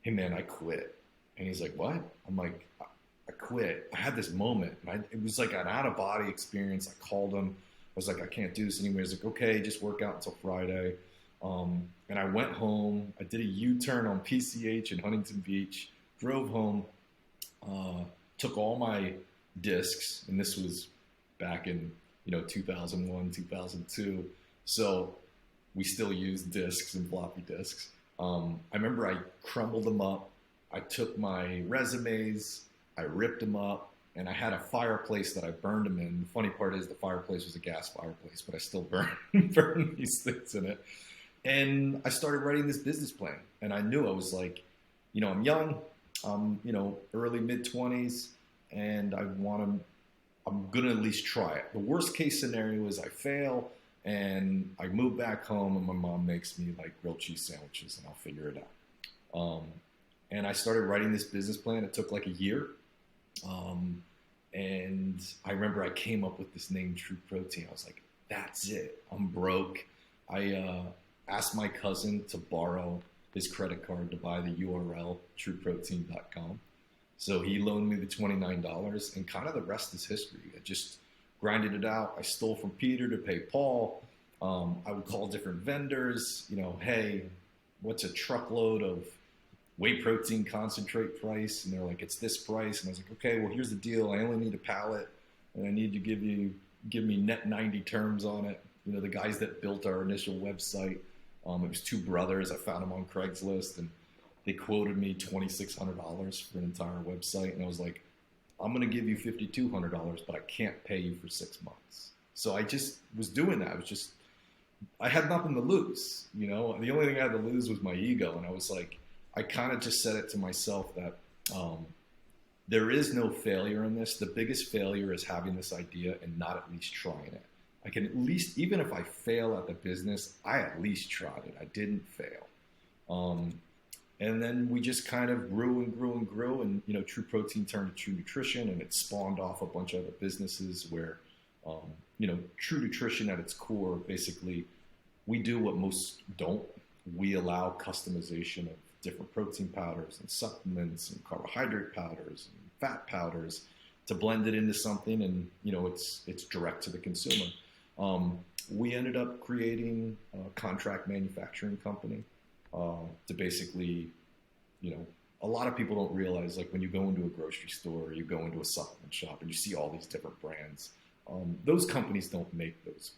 "Hey man, I quit." And he's like, "What?" I'm like, "I quit." I had this moment. It was like an out of body experience. I called him. I was like, "I can't do this anymore." He's like, "Okay, just work out until Friday." And I went home. I did a U-turn on PCH in Huntington Beach, drove home, took all my discs, and this was back in 2001, 2002. So we still use discs and floppy disks. I remember I crumbled them up. I took my resumes, I ripped them up, and I had a fireplace that I burned them in. The funny part is the fireplace was a gas fireplace, but I still burned these things in it. And I started writing this business plan. And I knew I was like, I'm young, I'm, early mid 20s, and I'm going to at least try it. The worst case scenario is I fail and I move back home and my mom makes me like grilled cheese sandwiches and I'll figure it out. And I started writing this business plan. It took like a year. And I remember I came up with this name, True Protein. I was like, that's it. I'm broke. I asked my cousin to borrow his credit card to buy the URL, trueprotein.com. So he loaned me the $29, and kind of the rest is history. I just grinded it out. I stole from Peter to pay Paul. I would call different vendors, hey, what's a truckload of whey protein concentrate price? And they're like, it's this price. And I was like, okay, well, here's the deal. I only need a pallet, and I need to give me net 90 terms on it. The guys that built our initial website, it was two brothers. I found them on Craigslist, and they quoted me $2,600 for an entire website. And I was like, I'm going to give you $5,200, but I can't pay you for 6 months. So I just was doing that. I had nothing to lose. The only thing I had to lose was my ego. And I was like, I kind of just said it to myself that there is no failure in this. The biggest failure is having this idea and not at least trying it. I can at least, even if I fail at the business, I at least tried it. I didn't fail. And then we just kind of grew and grew and grew. And, True Protein turned to True Nutrition, and it spawned off a bunch of other businesses where, True Nutrition at its core, basically, we do what most don't. We allow customization of different protein powders and supplements and carbohydrate powders and fat powders to blend it into something, and it's direct to the consumer. We ended up creating a contract manufacturing company to basically, a lot of people don't realize, like when you go into a grocery store or you go into a supplement shop and you see all these different brands, those companies don't make those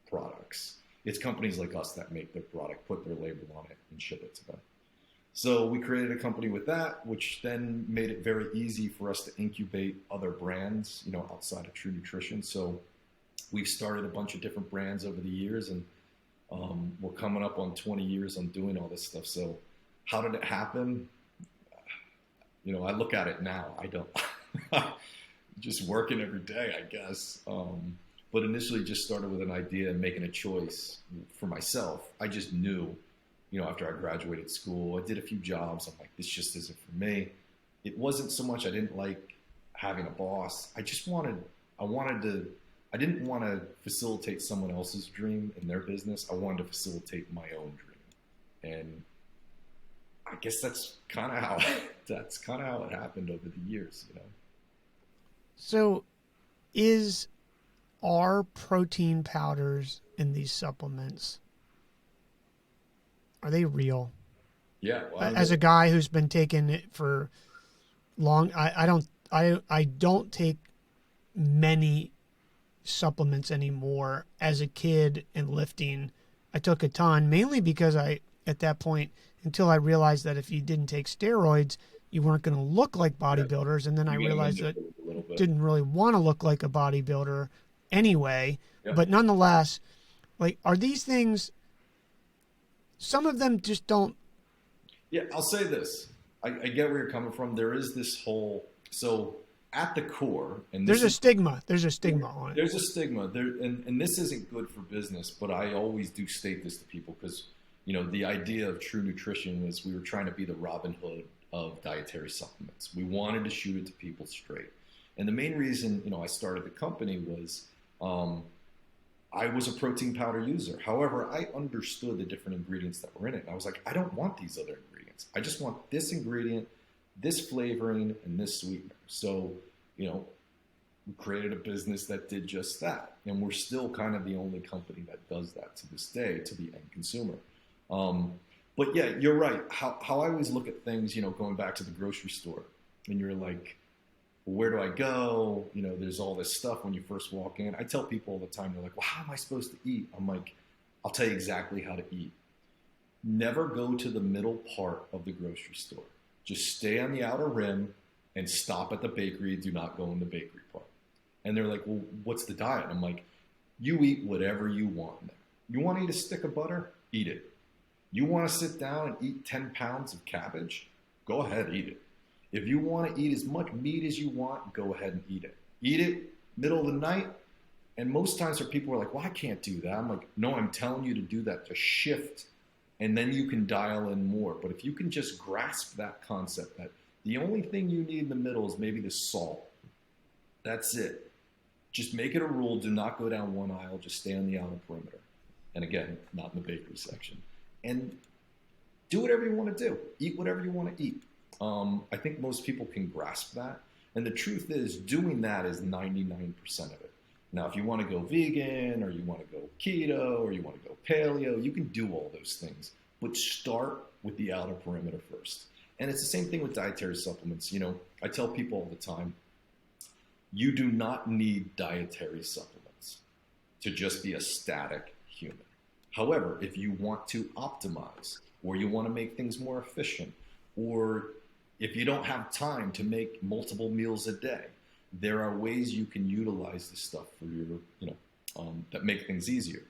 products. It's companies like us that make their product, put their label on it, and ship it to them. So we created a company with that, which then made it very easy for us to incubate other brands, outside of True Nutrition. So we've started a bunch of different brands over the years, and we're coming up on 20 years on doing all this stuff. So how did it happen? I look at it now. I don't. Just working every day, I guess. But initially just started with an idea and making a choice for myself. I just knew, after I graduated school, I did a few jobs. I'm like, this just isn't for me. It wasn't so much I didn't like having a boss. I didn't want to facilitate someone else's dream in their business. I wanted to facilitate my own dream. And I guess that's kind of how it happened over the years, So are protein powders in these supplements, are they real? Yeah. Well, As a guy who's been taking it for long, I don't take many supplements anymore. As a kid and lifting, I took a ton, mainly because at that point, until I realized that if you didn't take steroids, you weren't going to look like bodybuilders. And then I realized that didn't really want to look like a bodybuilder anyway. Yep. But nonetheless, like, are these things, some of them just don't. Yeah, I'll say this. I get where you're coming from. There is this whole, so at the core, and There's a stigma on it. There's a stigma there, and this isn't good for business, but I always do state this to people because, the idea of True Nutrition was we were trying to be the Robin Hood of dietary supplements. We wanted to shoot it to people straight. And the main reason, I started the company was I was a protein powder user. However, I understood the different ingredients that were in it. And I was like, I don't want these other ingredients. I just want this ingredient, this flavoring, and this sweetener. So, we created a business that did just that. And we're still kind of the only company that does that to this day to the end consumer. But yeah, you're right. How I always look at things, going back to the grocery store, and you're like, well, where do I go? There's all this stuff when you first walk in. I tell people all the time, they're like, well, how am I supposed to eat? I'm like, I'll tell you exactly how to eat. Never go to the middle part of the grocery store. Just stay on the outer rim and stop at the bakery. Do not go in the bakery part. And they're like, well, what's the diet? I'm like, you eat whatever you want in there. You want to eat a stick of butter? Eat it. You want to sit down and eat 10 pounds of cabbage? Go ahead, eat it. If you want to eat as much meat as you want, go ahead and eat it. Eat it middle of the night. And most times for people are like, well, I can't do that. I'm like, no, I'm telling you to do that, to shift, and then you can dial in more. But if you can just grasp that concept that the only thing you need in the middle is maybe the salt. That's it. Just make it a rule. Do not go down one aisle. Just stay on the outer perimeter. And again, not in the bakery section. And do whatever you want to do. Eat whatever you want to eat. I think most people can grasp that. And the truth is, doing that is 99% of it. Now, if you want to go vegan, or you want to go keto, or you want to go paleo, you can do all those things. But start with the outer perimeter first. And it's the same thing with dietary supplements. I tell people all the time, you do not need dietary supplements to just be a static human. However, if you want to optimize, or you want to make things more efficient, or if you don't have time to make multiple meals a day, there are ways you can utilize this stuff for your, that make things easier.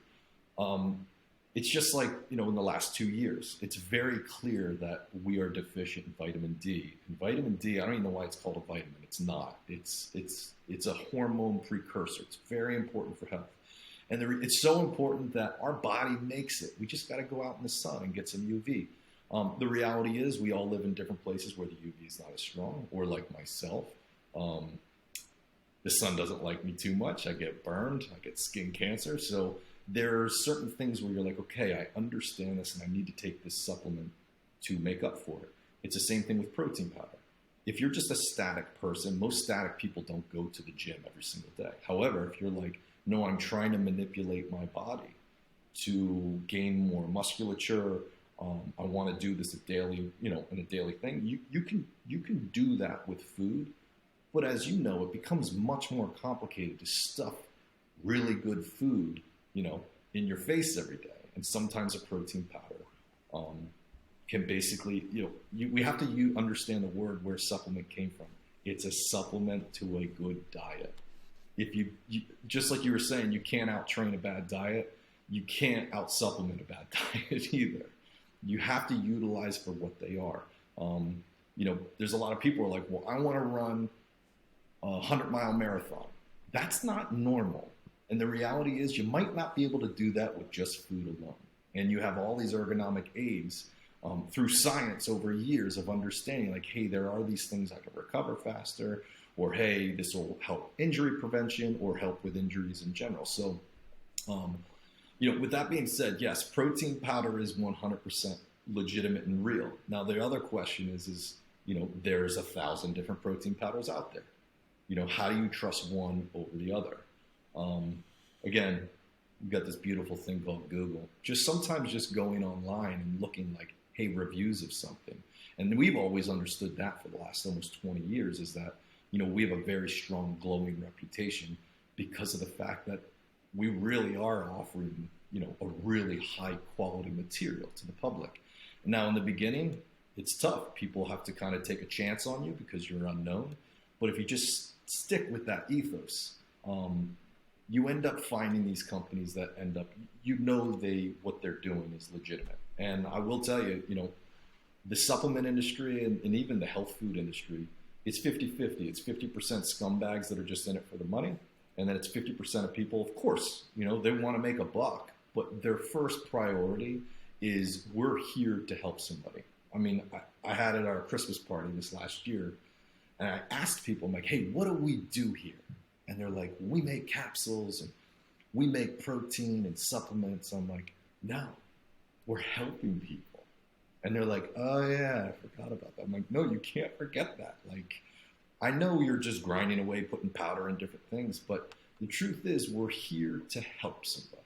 It's just like, in the last 2 years, it's very clear that we are deficient in vitamin D. And vitamin D, I don't even know why it's called a vitamin. It's not. It's a hormone precursor. It's very important for health. And it's so important that our body makes it. We just got to go out in the sun and get some UV. The reality is we all live in different places where the UV is not as strong, or like myself. The sun doesn't like me too much. I get burned. I get skin cancer. So there are certain things where you're like, okay, I understand this and I need to take this supplement to make up for it. It's the same thing with protein powder. If you're just a static person, most static people don't go to the gym every single day. However, if you're like, no, I'm trying to manipulate my body to gain more musculature, I want to do this in a daily thing, you can do that with food. But as you know, it becomes much more complicated to stuff really good food, in your face every day. And sometimes a protein powder can basically, we have to understand the word where supplement came from. It's a supplement to a good diet. If you just like you were saying, you can't out-train a bad diet. You can't out-supplement a bad diet either. You have to utilize for what they are. There's a lot of people who are like, well, I want to run a 100-mile marathon. That's not normal. And the reality is you might not be able to do that with just food alone. And you have all these ergonomic aids through science over years of understanding, like, hey, there are these things I can recover faster, or hey, this will help injury prevention or help with injuries in general. So, with that being said, yes, protein powder is 100% legitimate and real. Now, the other question is there's 1,000 different protein powders out there. How do you trust one over the other? Again, you've got this beautiful thing called Google. Sometimes just going online and looking like, hey, reviews of something. And we've always understood that for the last almost 20 years is that, we have a very strong glowing reputation because of the fact that we really are offering, a really high quality material to the public. Now, in the beginning, it's tough. People have to kind of take a chance on you because you're unknown. But if you just stick with that ethos, you end up finding these companies that end up, what they're doing is legitimate. And I will tell you, the supplement industry and even the health food industry, it's 50-50. It's 50% scumbags that are just in it for the money. And then it's 50% of people, of course, they want to make a buck, but their first priority is we're here to help somebody. I mean, I had at our Christmas party this last year, and I asked people, I'm like, hey, what do we do here? And they're like, we make capsules and we make protein and supplements. I'm like, no, we're helping people. And they're like, oh yeah, I forgot about that. I'm like, no, you can't forget that. Like, I know you're just grinding away, putting powder in different things, but the truth is we're here to help somebody.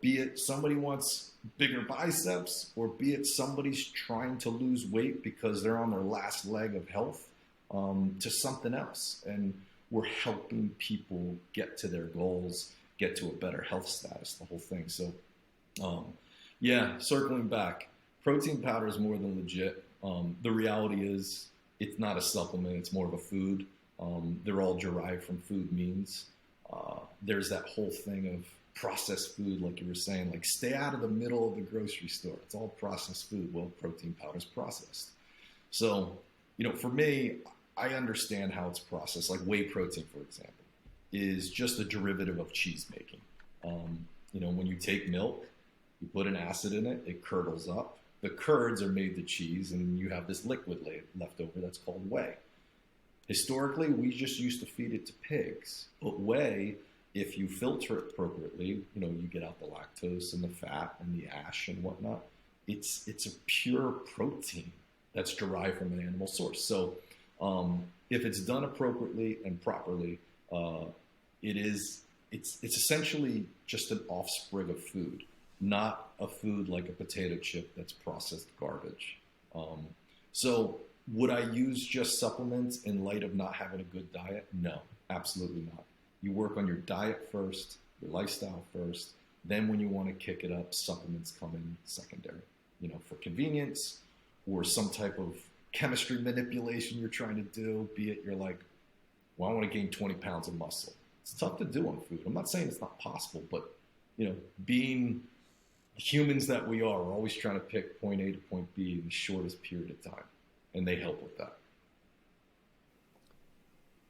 be it somebody wants bigger biceps, or be it somebody's trying to lose weight because they're on their last leg of health, to something else. And we're helping people get to their goals, get to a better health status, the whole thing. So, yeah, circling back, protein powder is more than legit. The reality is it's not a supplement, it's more of a food. They're all derived from food means. There's that whole thing of processed food, like you were saying, like stay out of the middle of the grocery store. It's all processed food. Well, protein powder is processed. So, for me, I understand how it's processed. Like whey protein, for example, is just a derivative of cheese making. When you take milk, you put an acid in it, it curdles up. The curds are made to cheese, and you have this liquid left over that's called whey. Historically, we just used to feed it to pigs. But whey, if you filter it appropriately, you get out the lactose and the fat and the ash and whatnot. It's a pure protein that's derived from an animal source. So if it's done appropriately and properly, it's essentially just an offspring of food, not a food like a potato chip that's processed garbage. So would I use just supplements in light of not having a good diet? No, absolutely not. You work on your diet first, your lifestyle first. Then when you want to kick it up, supplements come in secondary, for convenience or some type of chemistry manipulation you're trying to do, be it you're like, well, I want to gain 20 pounds of muscle. It's tough to do on food. I'm not saying it's not possible, but, being humans that we are, we're always trying to pick point A to point B in the shortest period of time. And they help with that.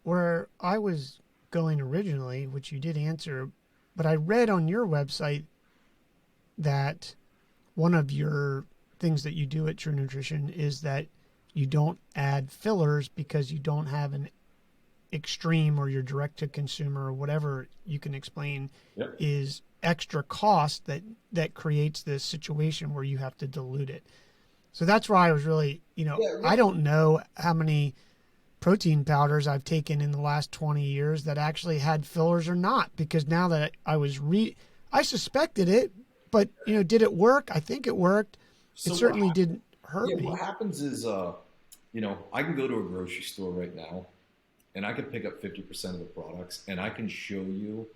Where I was going originally, which you did answer, but I read on your website that one of your things that you do at True Nutrition is that you don't add fillers because you don't have an extreme, or your direct to consumer, or whatever you can explain, Yep. is extra cost that creates this situation where you have to dilute it. So that's why I was really, I don't know how many protein powders I've taken in the last 20 years that actually had fillers or not, because now that I suspected it, but, did it work? I think it worked. So it certainly didn't hurt me. What happens is, I can go to a grocery store right now and I can pick up 50% of the products, and I can show you,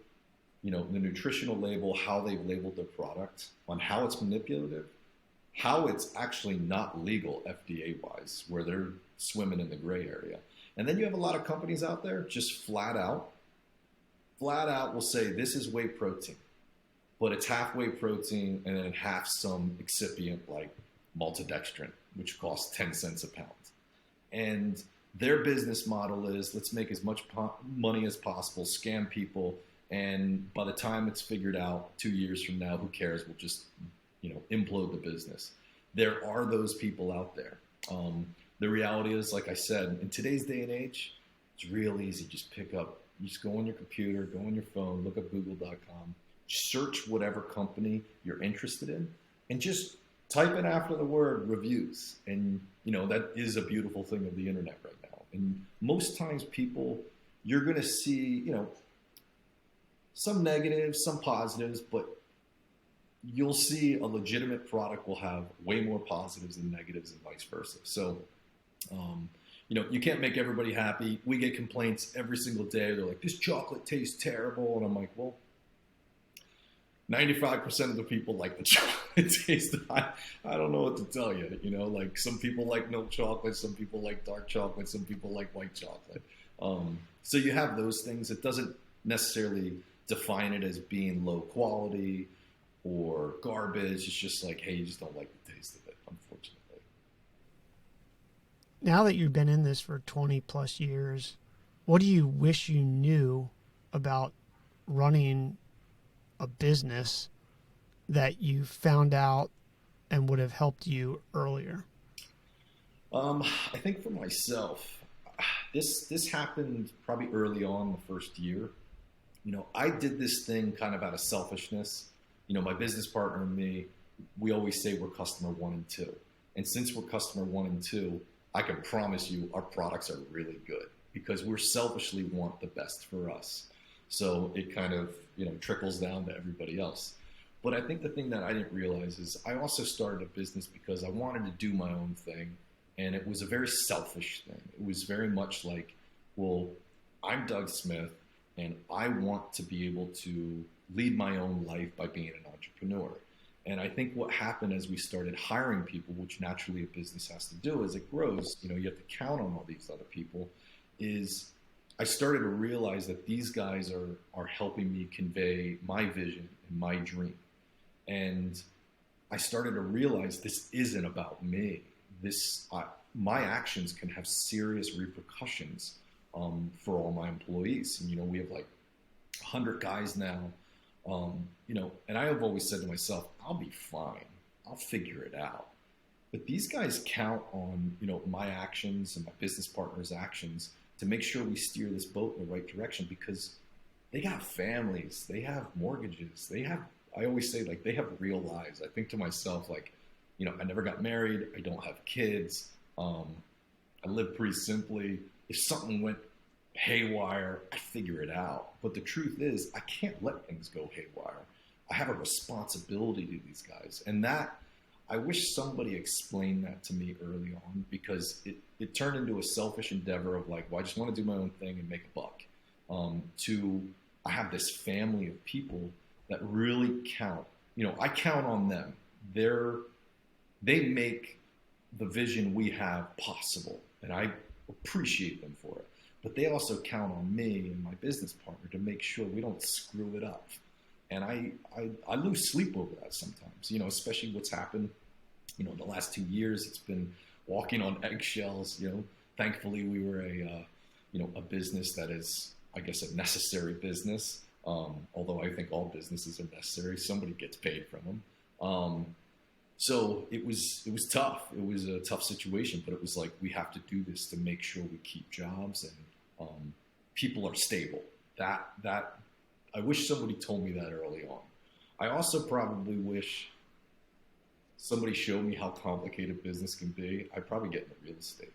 the nutritional label, how they've labeled their product, on how it's manipulative, how it's actually not legal FDA-wise, where they're swimming in the gray area. And then you have a lot of companies out there just flat out will say this is whey protein, but it's half whey protein and then half some excipient like maltodextrin, which costs 10 cents a pound. And their business model is, let's make as much money as possible, scam people, and by the time it's figured out 2 years from now, who cares? We'll just implode the business. There are those people out there. The reality is, like I said, in today's day and age, it's real easy. You just go on your computer, go on your phone, look up google.com, search whatever company you're interested in, and just type in after the word reviews. And, that is a beautiful thing of the internet right now. And most times you're going to see, some negatives, some positives, but you'll see a legitimate product will have way more positives than negatives, and vice versa. So, you can't make everybody happy. We get complaints every single day. They're like, this chocolate tastes terrible. And I'm like, well, 95% of the people like the chocolate taste. I don't know what to tell you. Like some people like milk chocolate, some people like dark chocolate, some people like white chocolate. So you have those things. It doesn't necessarily define it as being low quality or garbage. It's just like, hey, you just don't like the taste of it, unfortunately. Now that you've been in this for 20 plus years, what do you wish you knew about running a business that you found out and would have helped you earlier? I think for myself, this happened probably early on the first year. I did this thing kind of out of selfishness. My business partner and me, we always say we're customer 1 and 2. And since we're customer 1 and 2, I can promise you our products are really good because we selfishly want the best for us. So it kind of, trickles down to everybody else. But I think the thing that I didn't realize is I also started a business because I wanted to do my own thing. And it was a very selfish thing. It was very much like, well, I'm Doug Smith and I want to be able to lead my own life by being an entrepreneur. And I think what happened as we started hiring people, which naturally a business has to do as it grows, you have to count on all these other people, is I started to realize that these guys are helping me convey my vision and my dream. And I started to realize this isn't about me. My actions can have serious repercussions for all my employees. And, we have like 100 guys now, and I have always said to myself, I'll be fine. I'll figure it out. But these guys count on, my actions and my business partner's actions to make sure we steer this boat in the right direction, because they got families, they have mortgages, I always say, like, they have real lives. I think to myself, like, I never got married, I don't have kids, I live pretty simply. If something went haywire, I figure it out. But the truth is, I can't let things go haywire. I have a responsibility to these guys. And that, I wish somebody explained that to me early on, because it turned into a selfish endeavor of like, well, I just want to do my own thing and make a buck. I have this family of people that really count. I count on them. They make the vision we have possible, and I appreciate them for it. But they also count on me and my business partner to make sure we don't screw it up. And I lose sleep over that sometimes, especially what's happened, in the last 2 years. It's been walking on eggshells. Thankfully we were a business that is, I guess, a necessary business. Although I think all businesses are necessary. Somebody gets paid from them. So it was tough. It was a tough situation, but it was like, we have to do this to make sure we keep jobs and people are stable. That I wish somebody told me that early on. I also probably wish somebody showed me how complicated business can be. I'd probably get into real estate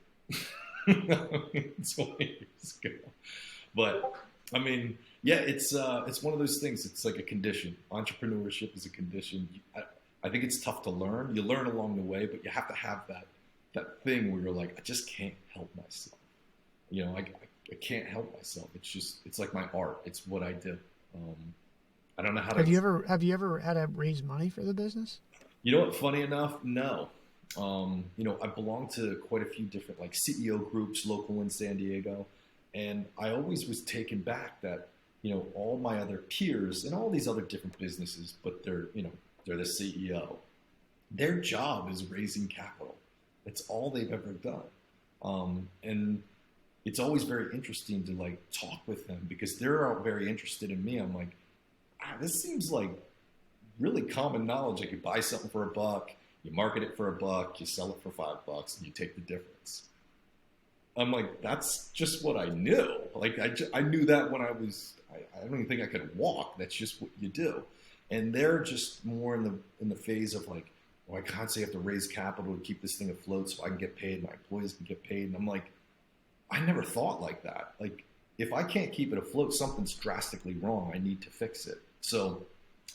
20 years ago. But I mean, yeah, it's one of those things. It's like a condition. Entrepreneurship is a condition. I think it's tough to learn. You learn along the way, but you have to have that thing where you're like, I just can't help myself. I can't help myself. It's like my art. It's what I do. I don't know how to. Have you ever had to raise money for the business? You know what? Funny enough, no. I belong to quite a few different like CEO groups, local in San Diego, and I always was taken back that all my other peers and all these other different businesses, but they're the CEO. Their job is raising capital. That's all they've ever done, and it's always very interesting to like talk with them because they're all very interested in me. I'm like, this seems like really common knowledge. Like, you buy something for $1, you market it for $1, you sell it for $5, and you take the difference. I'm like, that's just what I knew. Like, I knew that when I don't even think I could walk. That's just what you do. And they're just more in the phase of like, well, I constantly have to raise capital to keep this thing afloat so I can get paid, my employees can get paid. And I'm like, I never thought like that. Like, if I can't keep it afloat, something's drastically wrong. I need to fix it. So,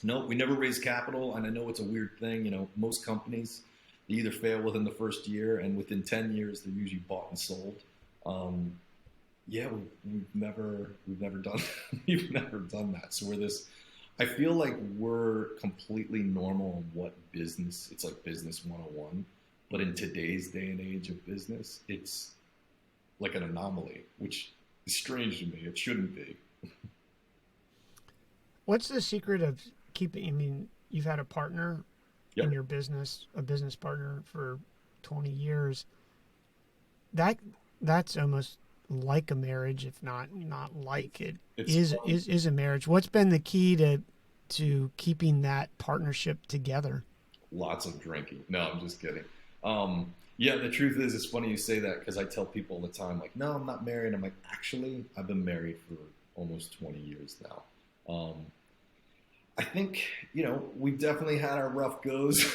no, we never raise capital. And I know it's a weird thing. Most companies, they either fail within the first year, and within 10 years, they're usually bought and sold. Yeah, we've never done we've never done that. So I feel like we're completely normal on what business. It's like business 101, but in today's day and age of business, it's like an anomaly, which is strange to me. It shouldn't be. What's the secret of keeping? I mean, you've had a partner Yep. in your business, a business partner for 20 years. That's almost like a marriage, if not like it is a marriage. What's been the key to keeping that partnership together? Lots of drinking. No, I'm just kidding. Yeah, the truth is, it's funny you say that because I tell people all the time, like, no, I'm not married. I'm like, actually, I've been married for almost 20 years now. I think, we've definitely had our rough goes,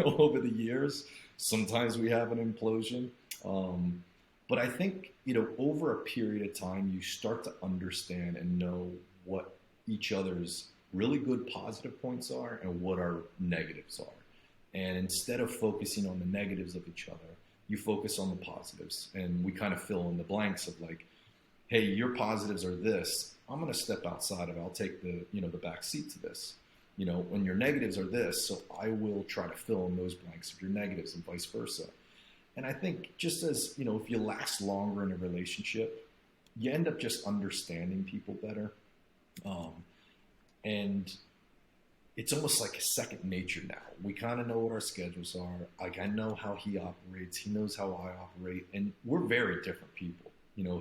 over the years. Sometimes we have an implosion. But I think, over a period of time, you start to understand and know what each other's really good positive points are and what our negatives are. And instead of focusing on the negatives of each other, you focus on the positives. And we kind of fill in the blanks of like, hey, your positives are this. I'm going to step outside of it. I'll take the back seat to this. When your negatives are this, so I will try to fill in those blanks of your negatives and vice versa. And I think just as, if you last longer in a relationship, you end up just understanding people better. And it's almost like a second nature now. We kind of know what our schedules are. Like, I know how he operates. He knows how I operate. And we're very different people.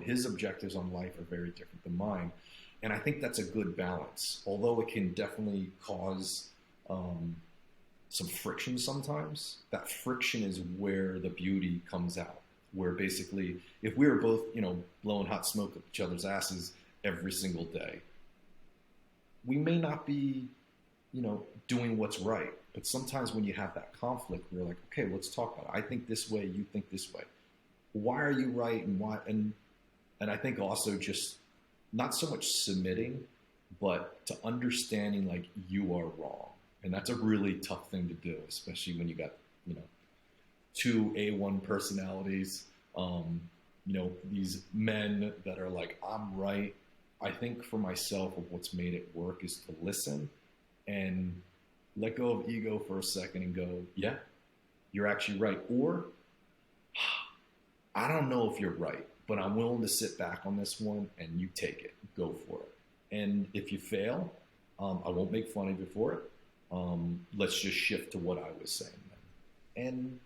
His objectives on life are very different than mine. And I think that's a good balance, although it can definitely cause some friction sometimes. That friction is where the beauty comes out, where basically if we were both, blowing hot smoke up each other's asses every single day, we may not be, doing what's right. But sometimes when you have that conflict, we're like, okay, let's talk about it. I think this way, you think this way. Why are you right and why? And I think also just not so much submitting, but to understanding like you are wrong. And that's a really tough thing to do, especially when you got, two A1 personalities, these men that are like, I'm right. I think for myself, of what's made it work is to listen and let go of ego for a second and go, yeah, you're actually right. Or I don't know if you're right, but I'm willing to sit back on this one and you take it, go for it. And if you fail, I won't make fun of you for it. Let's just shift to what I was saying then. And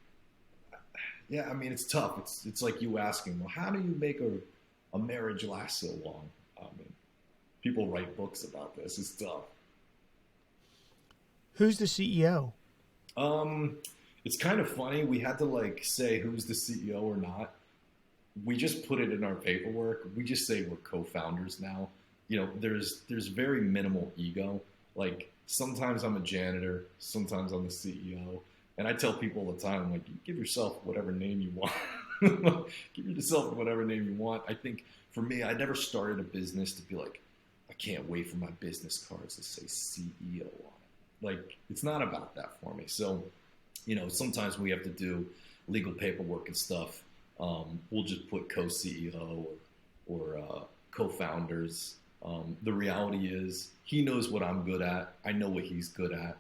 yeah, I mean, it's tough. It's like you asking, well, how do you make a marriage last so long? I mean, people write books about this. It's tough. Who's the CEO? It's kind of funny. We had to like say who's the CEO or not. We just put it in our paperwork. We just say we're co-founders now. There's very minimal ego. Like sometimes I'm a janitor, sometimes I'm the CEO. And I tell people all the time, like, give yourself whatever name you want. Give yourself whatever name you want. I think for me, I never started a business to be like, I can't wait for my business cards to say CEO on it. Like, it's not about that for me. So, sometimes we have to do legal paperwork and stuff. We'll just put co-CEO or co-founders. The reality is he knows what I'm good at. I know what he's good at.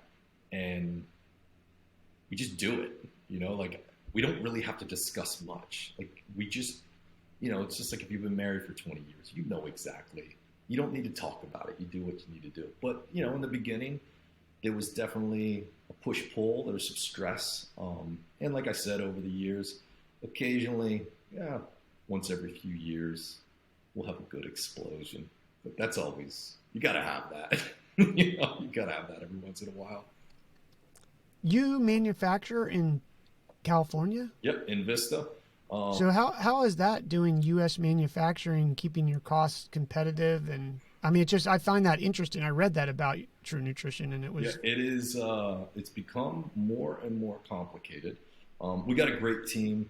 And we just do it, like we don't really have to discuss much. Like we just, it's just like if you've been married for 20 years, exactly. You don't need to talk about it. You do what you need to do. But, in the beginning, there was definitely a push-pull. There was some stress. And like I said, over the years, occasionally, once every few years, we'll have a good explosion. But that's always, you got to have that. You got to have that every once in a while. You manufacture in California? Yep, in Vista. So how is that doing U.S. manufacturing, keeping your costs competitive? And I mean, I find that interesting. I read that about True Nutrition, and it was. Yeah, it is. It's become more and more complicated. We got a great team.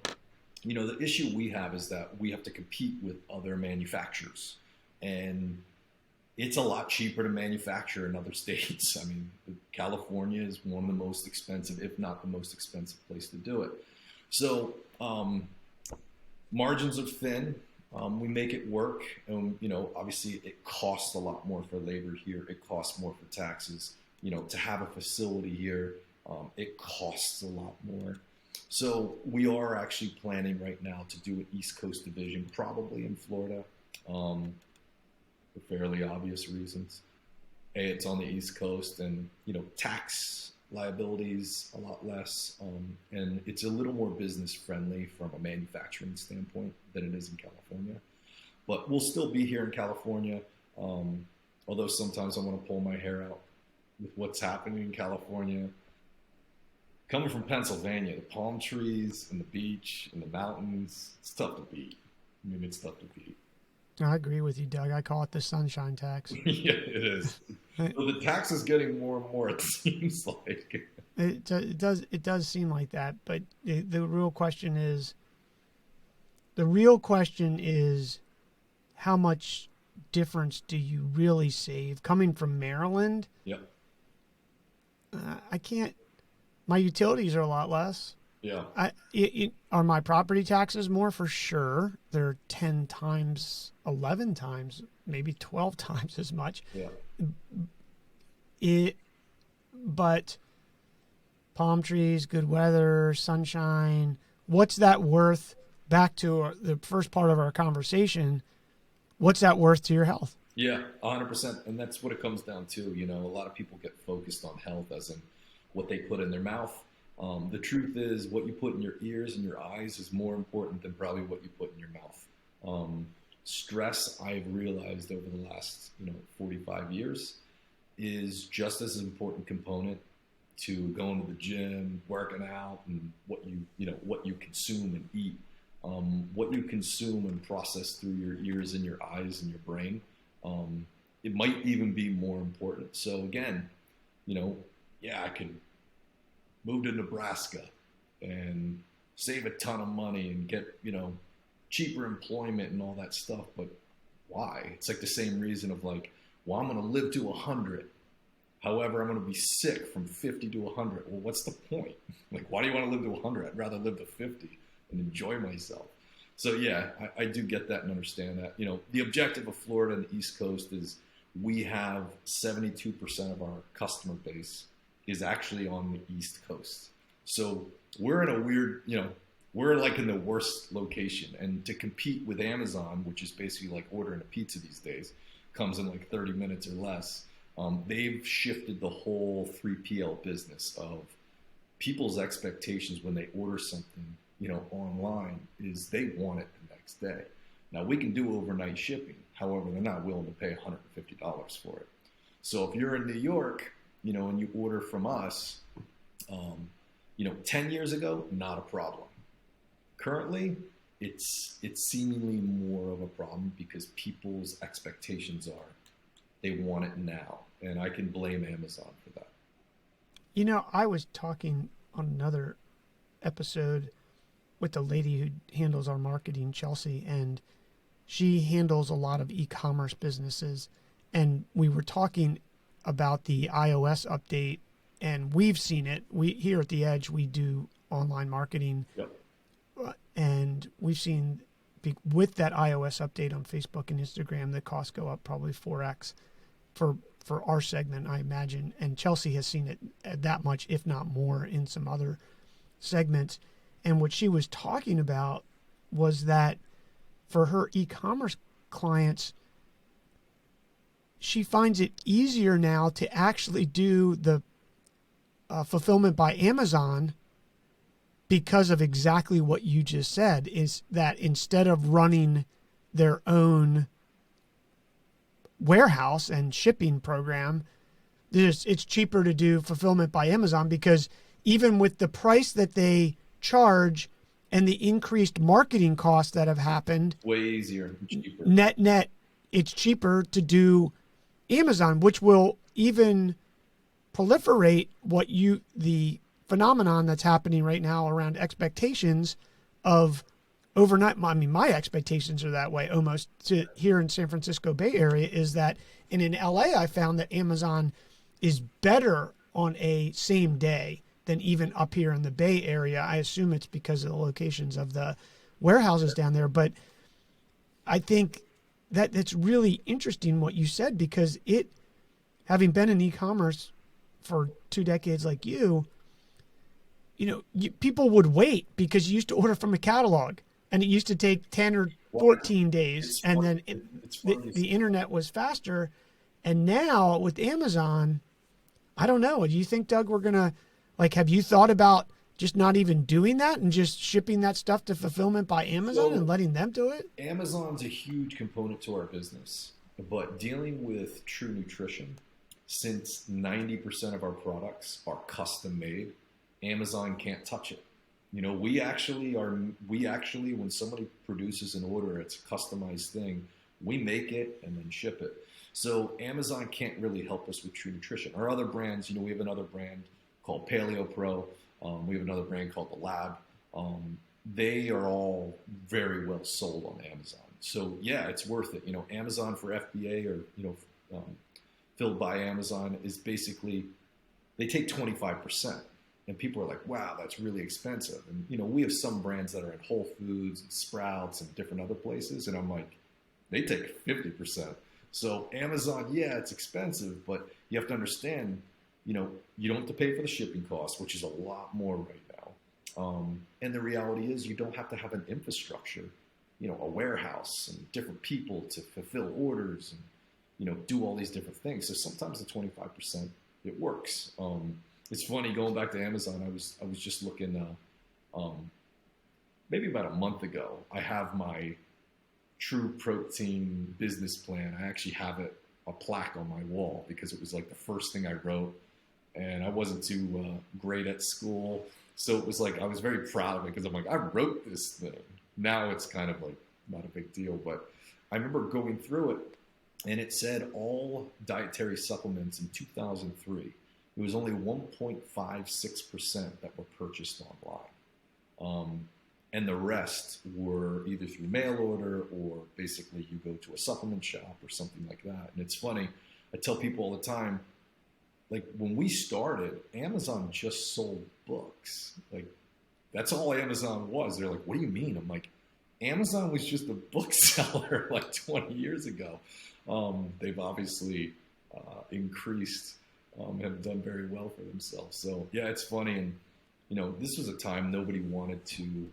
The issue we have is that we have to compete with other manufacturers, and it's a lot cheaper to manufacture in other states. I mean, California is one of the most expensive, if not the most expensive place to do it. So margins are thin. We make it work. And, obviously it costs a lot more for labor here. It costs more for taxes. To have a facility here, it costs a lot more. So we are actually planning right now to do an East Coast division, probably in Florida. For fairly obvious reasons. It's on the East Coast and, tax liabilities a lot less. And it's a little more business friendly from a manufacturing standpoint than it is in California. But we'll still be here in California. Although sometimes I want to pull my hair out with what's happening in California. Coming from Pennsylvania, the palm trees and the beach and the mountains, it's tough to beat. I mean, it's tough to beat. I agree with you, Doug. I call it the sunshine tax. Yeah, it is. So the tax is getting more and more, it seems like. It does seem like that, but the real question is how much difference do you really save? Coming from Maryland, Yep. I can't. My utilities are a lot less. Yeah. Are my property taxes more? For sure. They're 10 times, 11 times, maybe 12 times as much. Yeah. But palm trees, good weather, sunshine, what's that worth? Back to the first part of our conversation, what's that worth to your health? Yeah, 100%. And that's what it comes down to. You know, a lot of people get focused on health as in what they put in their mouth. The truth is, what you put in your ears and your eyes is more important than probably what you put in your mouth. Stress, I've realized over the last, 45 years, is just as an important component to going to the gym, working out, and what you consume and eat. What you consume and process through your ears and your eyes and your brain, it might even be more important. So again, I can move to Nebraska and save a ton of money and get, cheaper employment and all that stuff. But why? It's like the same reason of like, well, I'm going to live to 100. However, I'm going to be sick from 50 to 100. Well, what's the point? Like, why do you want to live to 100? I'd rather live to 50 and enjoy myself. So yeah, I do get that and understand that. The objective of Florida and the East Coast is we have 72% of our customer base is actually on the East Coast. So we're in a weird, we're like in the worst location. And to compete with Amazon, which is basically like ordering a pizza these days, comes in like 30 minutes or less. They've shifted the whole 3PL business of people's expectations when they order something, online is they want it the next day. Now we can do overnight shipping. However, they're not willing to pay $150 for it. So if you're in New York, and you order from us, 10 years ago, not a problem. Currently, it's seemingly more of a problem because people's expectations are they want it now. And I can blame Amazon for that. I was talking on another episode with the lady who handles our marketing, Chelsea, and she handles a lot of e-commerce businesses. And we were talking about the iOS update, and we've seen it. We here at The Edge, we do online marketing. Yep. And we've seen with that iOS update on Facebook and Instagram, the costs go up probably 4x for our segment, I imagine. And Chelsea has seen it at that much, if not more, in some other segments. And what she was talking about was that for her e-commerce clients, she finds it easier now to actually do the fulfillment by Amazon because of exactly what you just said, is that instead of running their own warehouse and shipping program, it's cheaper to do fulfillment by Amazon, because even with the price that they charge and the increased marketing costs that have happened, way easier, cheaper. Net, it's cheaper to do Amazon, which will even proliferate the phenomenon that's happening right now around expectations of overnight. I mean, my expectations are that way almost to here in San Francisco Bay Area, is that, and in LA, I found that Amazon is better on a same day than even up here in the Bay Area. I assume it's because of the locations of the warehouses down there, but I think that it's really interesting what you said, because having been in e-commerce for 2 decades like people would wait because you used to order from a catalog, and it used to take 10 or 14 days, and then the internet was faster. And now with Amazon, I don't know. Do you think, Doug, we're going to, have you thought about just not even doing that and just shipping that stuff to fulfillment by Amazon and letting them do it? Amazon's a huge component to our business, but dealing with True Nutrition, since 90% of our products are custom made, Amazon can't touch it. We actually, when somebody produces an order, it's a customized thing, we make it and then ship it. So Amazon can't really help us with True Nutrition. Our other brands, we have another brand called Paleo Pro. We have another brand called The Lab. They are all very well sold on Amazon. So yeah, it's worth it. Amazon for FBA or filled by Amazon is basically they take 25%. And people are like, wow, that's really expensive. And, we have some brands that are in Whole Foods and Sprouts and different other places. And I'm like, they take 50%. So Amazon, yeah, it's expensive, but you have to understand, you don't have to pay for the shipping costs, which is a lot more right now. And the reality is you don't have to have an infrastructure, a warehouse and different people to fulfill orders and, do all these different things. So sometimes the 25%, it works. It's funny going back to Amazon. I was just looking maybe about a month ago. I have my True Protein business plan. I actually have a plaque on my wall because it was like the first thing I wrote, and I wasn't too great at school, so it was like I was very proud of it because I'm like I wrote this thing. Now it's kind of like not a big deal, but I remember going through it, and it said all dietary supplements in 2003. It was only 1.56% that were purchased online. And the rest were either through mail order or basically you go to a supplement shop or something like that. And it's funny, I tell people all the time, like when we started, Amazon just sold books. Like that's all Amazon was. They're like, what do you mean? I'm like, Amazon was just a bookseller like 20 years ago. They've obviously increased, have done very well for themselves. So yeah, it's funny. And, this was a time nobody wanted to,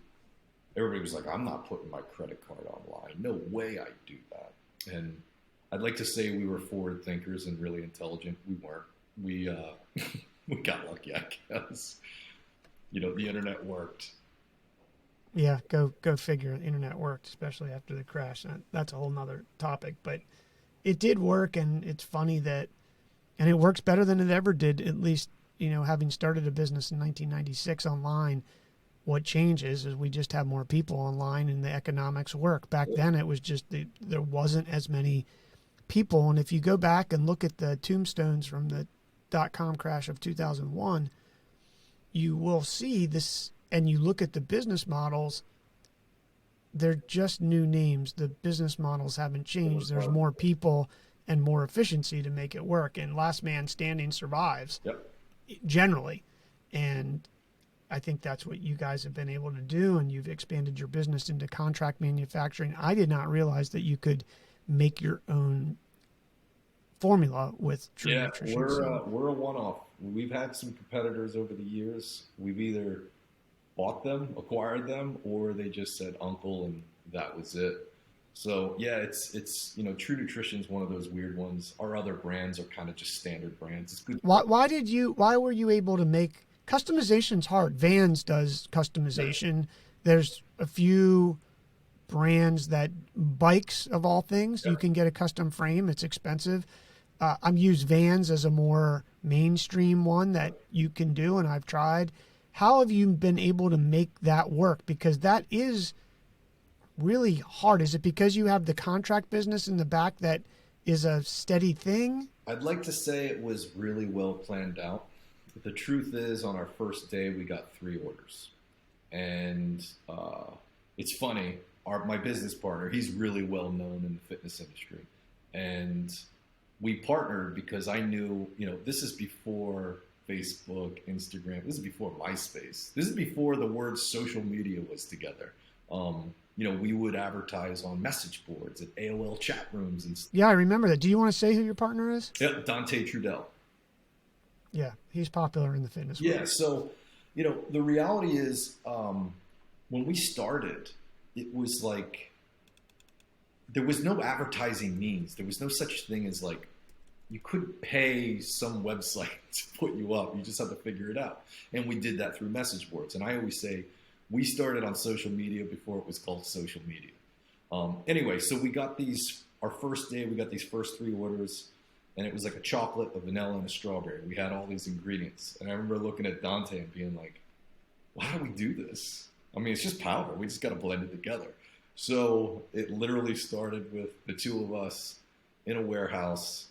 everybody was like, I'm not putting my credit card online. No way I'd do that. And I'd like to say we were forward thinkers and really intelligent. We weren't. We we got lucky, I guess. The internet worked. Yeah, go figure. The internet worked, especially after the crash. That's a whole nother topic. But it did work, and it's funny that, and it works better than it ever did, at least, having started a business in 1996 online. What changes is we just have more people online and the economics work. Back then it was just there wasn't as many people. And if you go back and look at the tombstones from the .com crash of 2001, you will see this, and you look at the business models, they're just new names. The business models haven't changed. There's more people and more efficiency to make it work. And last man standing survives. Yep. Generally. And I think that's what you guys have been able to do, and you've expanded your business into contract manufacturing. I did not realize that you could make your own formula with True Nutrition. We're a one-off. We've had some competitors over the years. We've either bought them, acquired them, or they just said uncle and that was it. So yeah, it's True Nutrition is one of those weird ones. Our other brands are kind of just standard brands. It's good. Why were you able to make customization's hard? Vans does customization. There's a few brands that bikes of all things, you can get a custom frame. It's expensive. I'm used Vans as a more mainstream one that you can do, and I've tried. How have you been able to make that work? Because that is really hard. Is it because you have the contract business in the back that is a steady thing? I'd like to say it was really well planned out. But the truth is, on our first day, we got 3 orders. And it's funny, my business partner, he's really well known in the fitness industry. And we partnered because I knew, this is before Facebook, Instagram. This is before MySpace. This is before the word social media was together. We would advertise on message boards at AOL chat rooms. Yeah, I remember that. Do you want to say who your partner is? Yeah, Dante Trudell. Yeah, he's popular in the fitness world. Yeah, so, the reality is when we started, it was like there was no advertising means. There was no such thing as like you couldn't pay some website to put you up. You just had to figure it out. And we did that through message boards. And I always say we started on social media before it was called social media. Anyway, so we got our first day, we got these first 3 orders. And it was like a chocolate, a vanilla, and a strawberry. We had all these ingredients. And I remember looking at Dante and being like, well, how do we do this? I mean, it's just powder. We just got to blend it together. So it literally started with the 2 of us in a warehouse,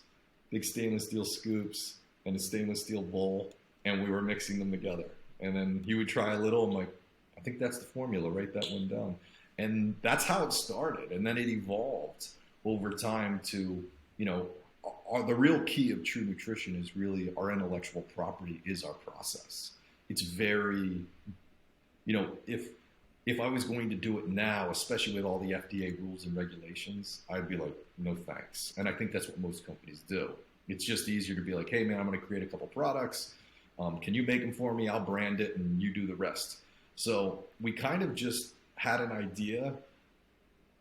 big stainless steel scoops and a stainless steel bowl, and we were mixing them together. And then he would try a little. I'm like, I think that's the formula. Write that one down. And that's how it started. And then it evolved over time to, the real key of true nutrition is really our intellectual property is our process. It's very, if I was going to do it now, especially with all the FDA rules and regulations, I'd be like, no thanks. And I think that's what most companies do. It's just easier to be like, hey man, I'm going to create a couple products. Can you make them for me? I'll brand it and you do the rest. So we kind of just had an idea.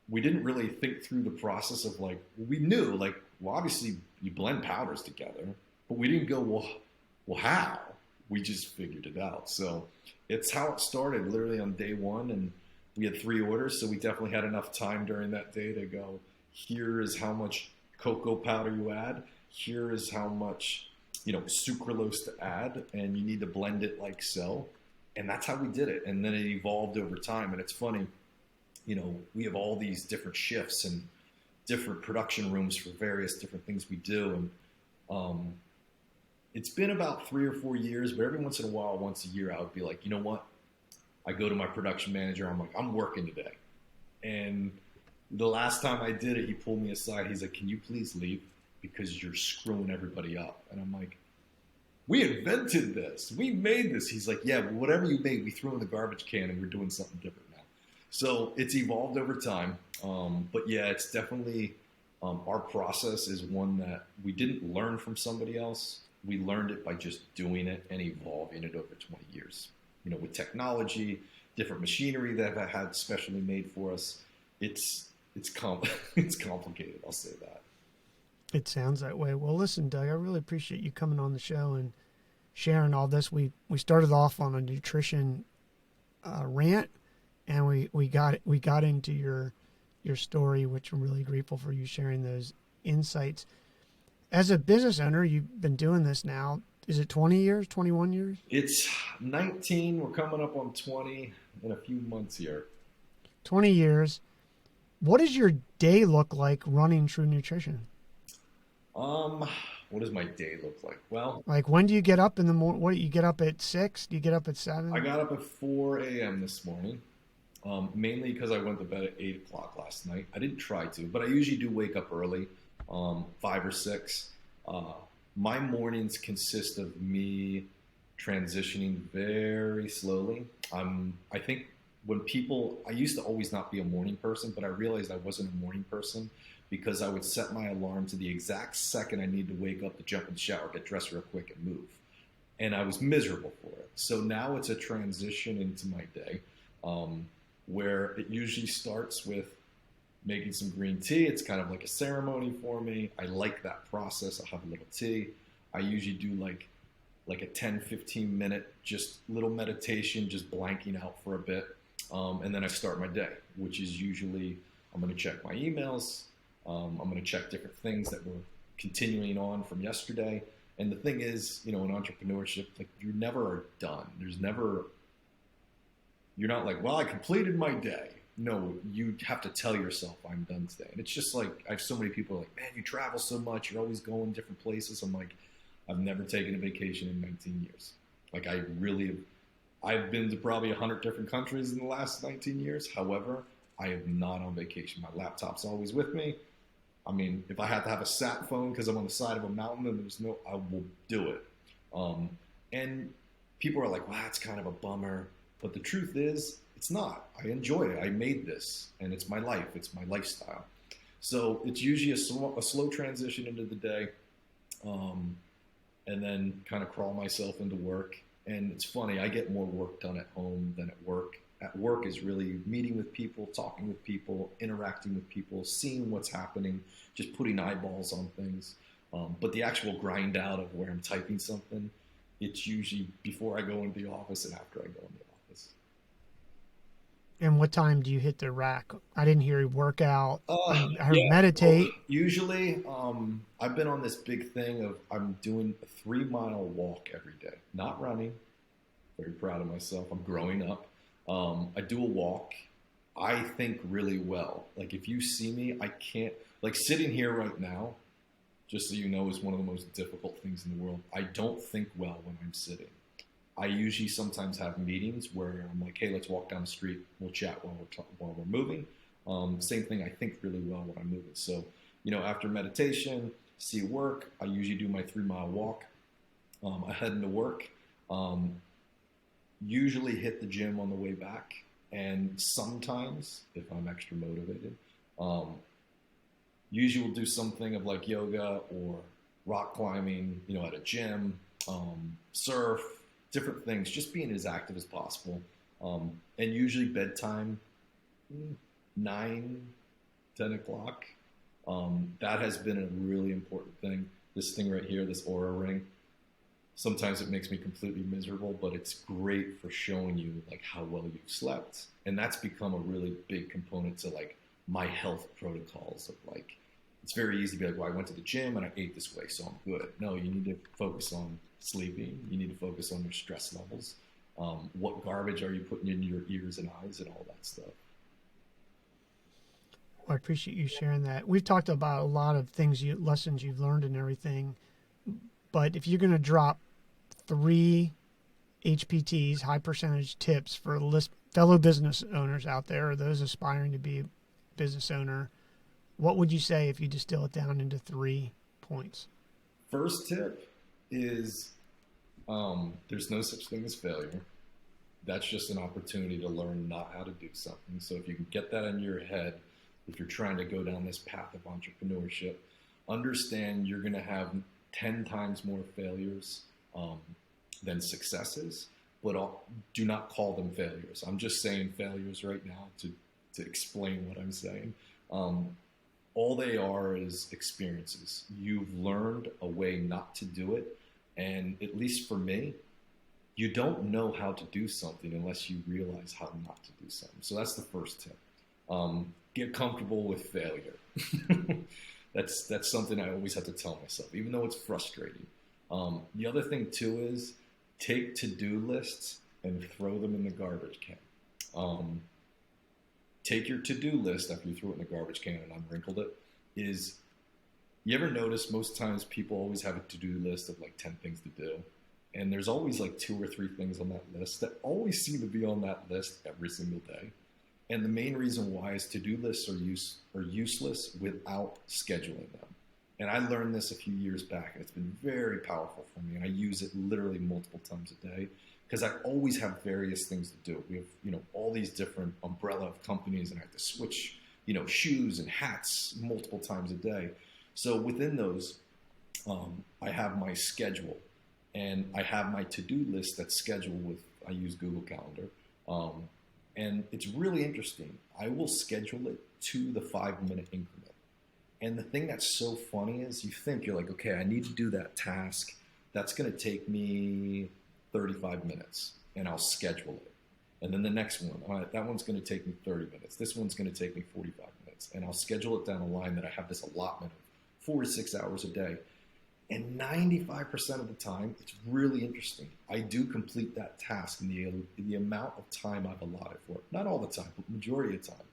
We didn't really think through the process of like, we knew like, well, obviously you blend powders together, but we didn't go, well, how? We just figured it out. So it's how it started literally on day one. And we had 3 orders. So we definitely had enough time during that day to go, here is how much cocoa powder you add. Here is how much, sucralose to add. And you need to blend it like so. And that's how we did it. And then it evolved over time. And it's funny, we have all these different shifts and different production rooms for various different things we do. And it's been about 3 or 4 years, but every once in a while, once a year, I would be like, you know what? I go to my production manager. I'm like, I'm working today. And the last time I did it, he pulled me aside. He's like, can you please leave? Because you're screwing everybody up. And I'm like, we invented this. We made this. He's like, yeah, well, whatever you made, we threw in the garbage can and we're doing something different now. So it's evolved over time. But yeah, it's definitely, our process is one that we didn't learn from somebody else. We learned it by just doing it and evolving it over 20 years. With technology, different machinery that I had specially made for us. It's complicated, I'll say that. It sounds that way. Well, listen, Doug, I really appreciate you coming on the show and sharing all this. We started off on a nutrition rant, and we got into your story, which I'm really grateful for you sharing those insights. As a business owner, you've been doing this now. Is it 20 years, 21 years? It's 19. We're coming up on 20 in a few months here. 20 years. What does your day look like running True Nutrition? What does my day look like? Well, like when do you get up in the morning? What, you get up at 6? Do you get up at 7? I got up at 4 a.m. this morning, mainly because I went to bed at 8 o'clock last night. I didn't try to, but I usually do wake up early, 5 or 6. My mornings consist of me transitioning very slowly. I think I used to always not be a morning person, but I realized I wasn't a morning person because I would set my alarm to the exact second I need to wake up to jump in the shower, get dressed real quick and move. And I was miserable for it. So now it's a transition into my day where it usually starts with making some green tea. It's kind of like a ceremony for me. I like that process. I'll have a little tea. I usually do like a 10, 15 minute, just little meditation, just blanking out for a bit. And then I start my day, which is usually, I'm going to check my emails. I'm going to check different things that were continuing on from yesterday. And the thing is, in entrepreneurship, like you never are done. You're not like, well, I completed my day. No, you have to tell yourself I'm done today. And it's just like, I have so many people like, man, you travel so much. You're always going different places. I'm like, I've never taken a vacation in 19 years. Like I've been to probably 100 different countries in the last 19 years. However, I am not on vacation. My laptop's always with me. I mean, if I have to have a sat phone because I'm on the side of a mountain and I will do it. And people are like, wow, that's kind of a bummer. But the truth is, it's not. I enjoy it. I made this, and it's my life. It's my lifestyle. So it's usually a slow transition into the day, and then kind of crawl myself into work. And it's funny, I get more work done at home than at work. At work is really meeting with people, talking with people, interacting with people, seeing what's happening, just putting eyeballs on things. But the actual grind out of where I'm typing something, it's usually before I go into the office and after I go into the office. And what time do you hit the rack? I didn't hear you work out. I heard Yeah. meditate. Well, usually, I've been on this big thing of I'm doing a 3-mile walk every day. Not running. Very proud of myself. I'm growing up. I do a walk. I think really well. Like if you see me, I can't, like sitting here right now, just so you know, is one of the most difficult things in the world. I don't think well when I'm sitting. I usually sometimes have meetings where I'm like, hey, let's walk down the street. We'll chat while we're moving. Same thing, I think really well when I'm moving. So, after meditation, see work, I usually do my 3 mile walk. I head into work, usually hit the gym on the way back. And sometimes, if I'm extra motivated, um, usually we'll do something of like yoga or rock climbing, at a gym, surf, different things, just being as active as possible. And usually bedtime, 9, 10 o'clock. That has been a really important thing. This thing right here, this aura ring, sometimes it makes me completely miserable, but it's great for showing you like how well you've slept. And that's become a really big component to like my health protocols of like, it's very easy to be like, well, I went to the gym and I ate this way, so I'm good. No, you need to focus on sleeping. You need to focus on your stress levels. What garbage are you putting in your ears and eyes and all that stuff? Well, I appreciate you sharing that. We've talked about a lot of things, lessons you've learned and everything. But if you're going to drop 3 HPTs, high percentage tips for fellow business owners out there or those aspiring to be a business owner, what would you say if you distill it down into 3 points? First tip is there's no such thing as failure. That's just an opportunity to learn not how to do something. So if you can get that in your head, if you're trying to go down this path of entrepreneurship, understand you're going to have 10 times more failures than successes, but do not call them failures. I'm just saying failures right now to explain what I'm saying. All they are is experiences. You've learned a way not to do it. And at least for me, you don't know how to do something unless you realize how not to do something. So that's the first tip. Get comfortable with failure. That's something I always have to tell myself, even though it's frustrating. The other thing too is take to-do lists and throw them in the garbage can. Take your to-do list after you threw it in the garbage can and unwrinkled it. You ever notice most times people always have a to-do list of like 10 things to do? And there's always like 2 or 3 things on that list that always seem to be on that list every single day. And the main reason why is to-do lists are useless without scheduling them. And I learned this a few years back, and it's been very powerful for me. And I use it literally multiple times a day because I always have various things to do. We have, all these different umbrella of companies, and I have to switch, shoes and hats multiple times a day. So within those, I have my schedule, and I have my to-do list that's scheduled with. I use Google Calendar. And it's really interesting. I will schedule it to the 5-minute increment. And the thing that's so funny is you're like, okay, I need to do that task. That's going to take me 35 minutes, and I'll schedule it. And then the next one, all right, that one's going to take me 30 minutes. This one's going to take me 45 minutes. And I'll schedule it down a line that I have this allotment of 4 to 6 hours a day. And 95% of the time, it's really interesting. I do complete that task in the amount of time I've allotted for it. Not all the time, but majority of the time.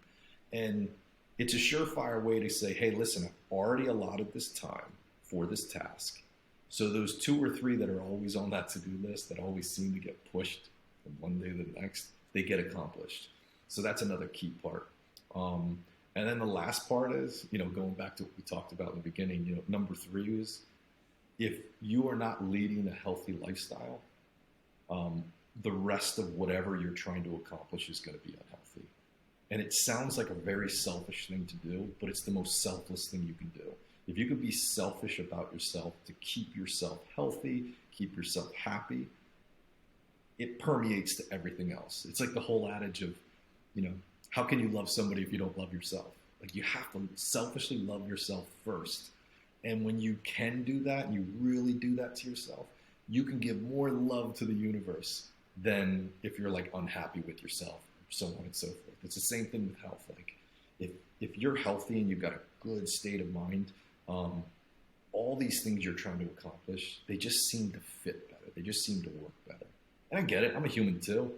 And it's a surefire way to say, hey, listen, I've already allotted this time for this task. So those 2 or 3 that are always on that to-do list that always seem to get pushed from one day to the next, they get accomplished. So that's another key part. And then the last part is, going back to what we talked about in the beginning, number 3 is, if you are not leading a healthy lifestyle, the rest of whatever you're trying to accomplish is going to be unhealthy. And it sounds like a very selfish thing to do, but it's the most selfless thing you can do. If you can be selfish about yourself to keep yourself healthy, keep yourself happy, it permeates to everything else. It's like the whole adage of, how can you love somebody if you don't love yourself? Like you have to selfishly love yourself first. And when you can do that, and you really do that to yourself, you can give more love to the universe than if you're like unhappy with yourself, so on and so forth. It's the same thing with health. Like if you're healthy and you've got a good state of mind, all these things you're trying to accomplish, they just seem to fit better. They just seem to work better. And I get it. I'm a human too.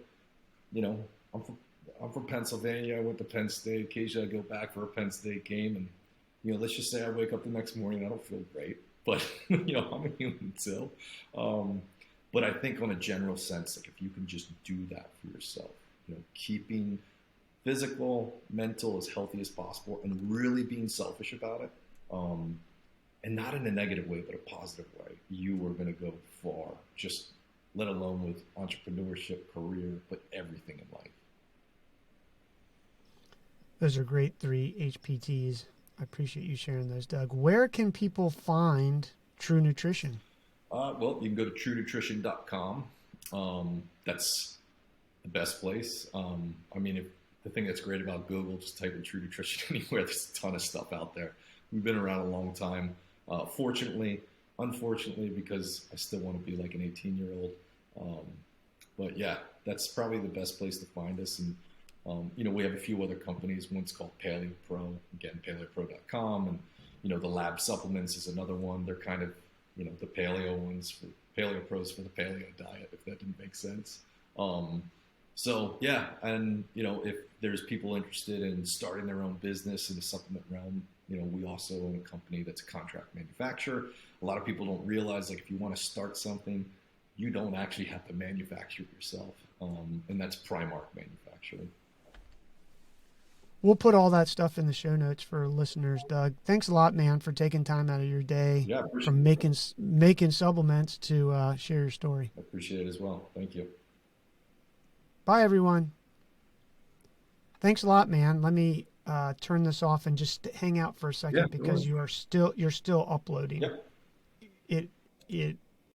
I'm from Pennsylvania. I went to Penn State. Occasionally I go back for a Penn State game, and let's just say I wake up the next morning and I don't feel great, but I'm a human too. But I think on a general sense, like if you can just do that for yourself, keeping physical, mental as healthy as possible, and really being selfish about it, and not in a negative way, but a positive way, you are going to go far. Just let alone with entrepreneurship, career, but everything in life. Those are great 3 HPTs. I appreciate you sharing those, Doug. Where can people find True Nutrition? Well, you can go to truenutrition.com. That's the best place. I mean, if the thing that's great about Google, just type in True Nutrition anywhere. There's a ton of stuff out there. We've been around a long time. Fortunately, unfortunately, because I still want to be like an 18-year-old. But yeah, that's probably the best place to find us. And we have a few other companies. One's called Paleo Pro, again, paleopro.com. And, the lab supplements is another one. They're kind of, the paleo ones for Paleo Pros for the paleo diet, if that didn't make sense. So yeah, and if there's people interested in starting their own business in the supplement realm, we also own a company that's a contract manufacturer. A lot of people don't realize, like, if you want to start something, you don't actually have to manufacture it yourself, and that's Primarch Manufacturing. We'll put all that stuff in the show notes for listeners, Doug. Thanks a lot, man, for taking time out of your day Yeah, from making supplements to share your story. I appreciate it as well. Thank you. Bye, everyone. Thanks a lot, man. Let me turn this off and just hang out for a second because you're still uploading. Yep. It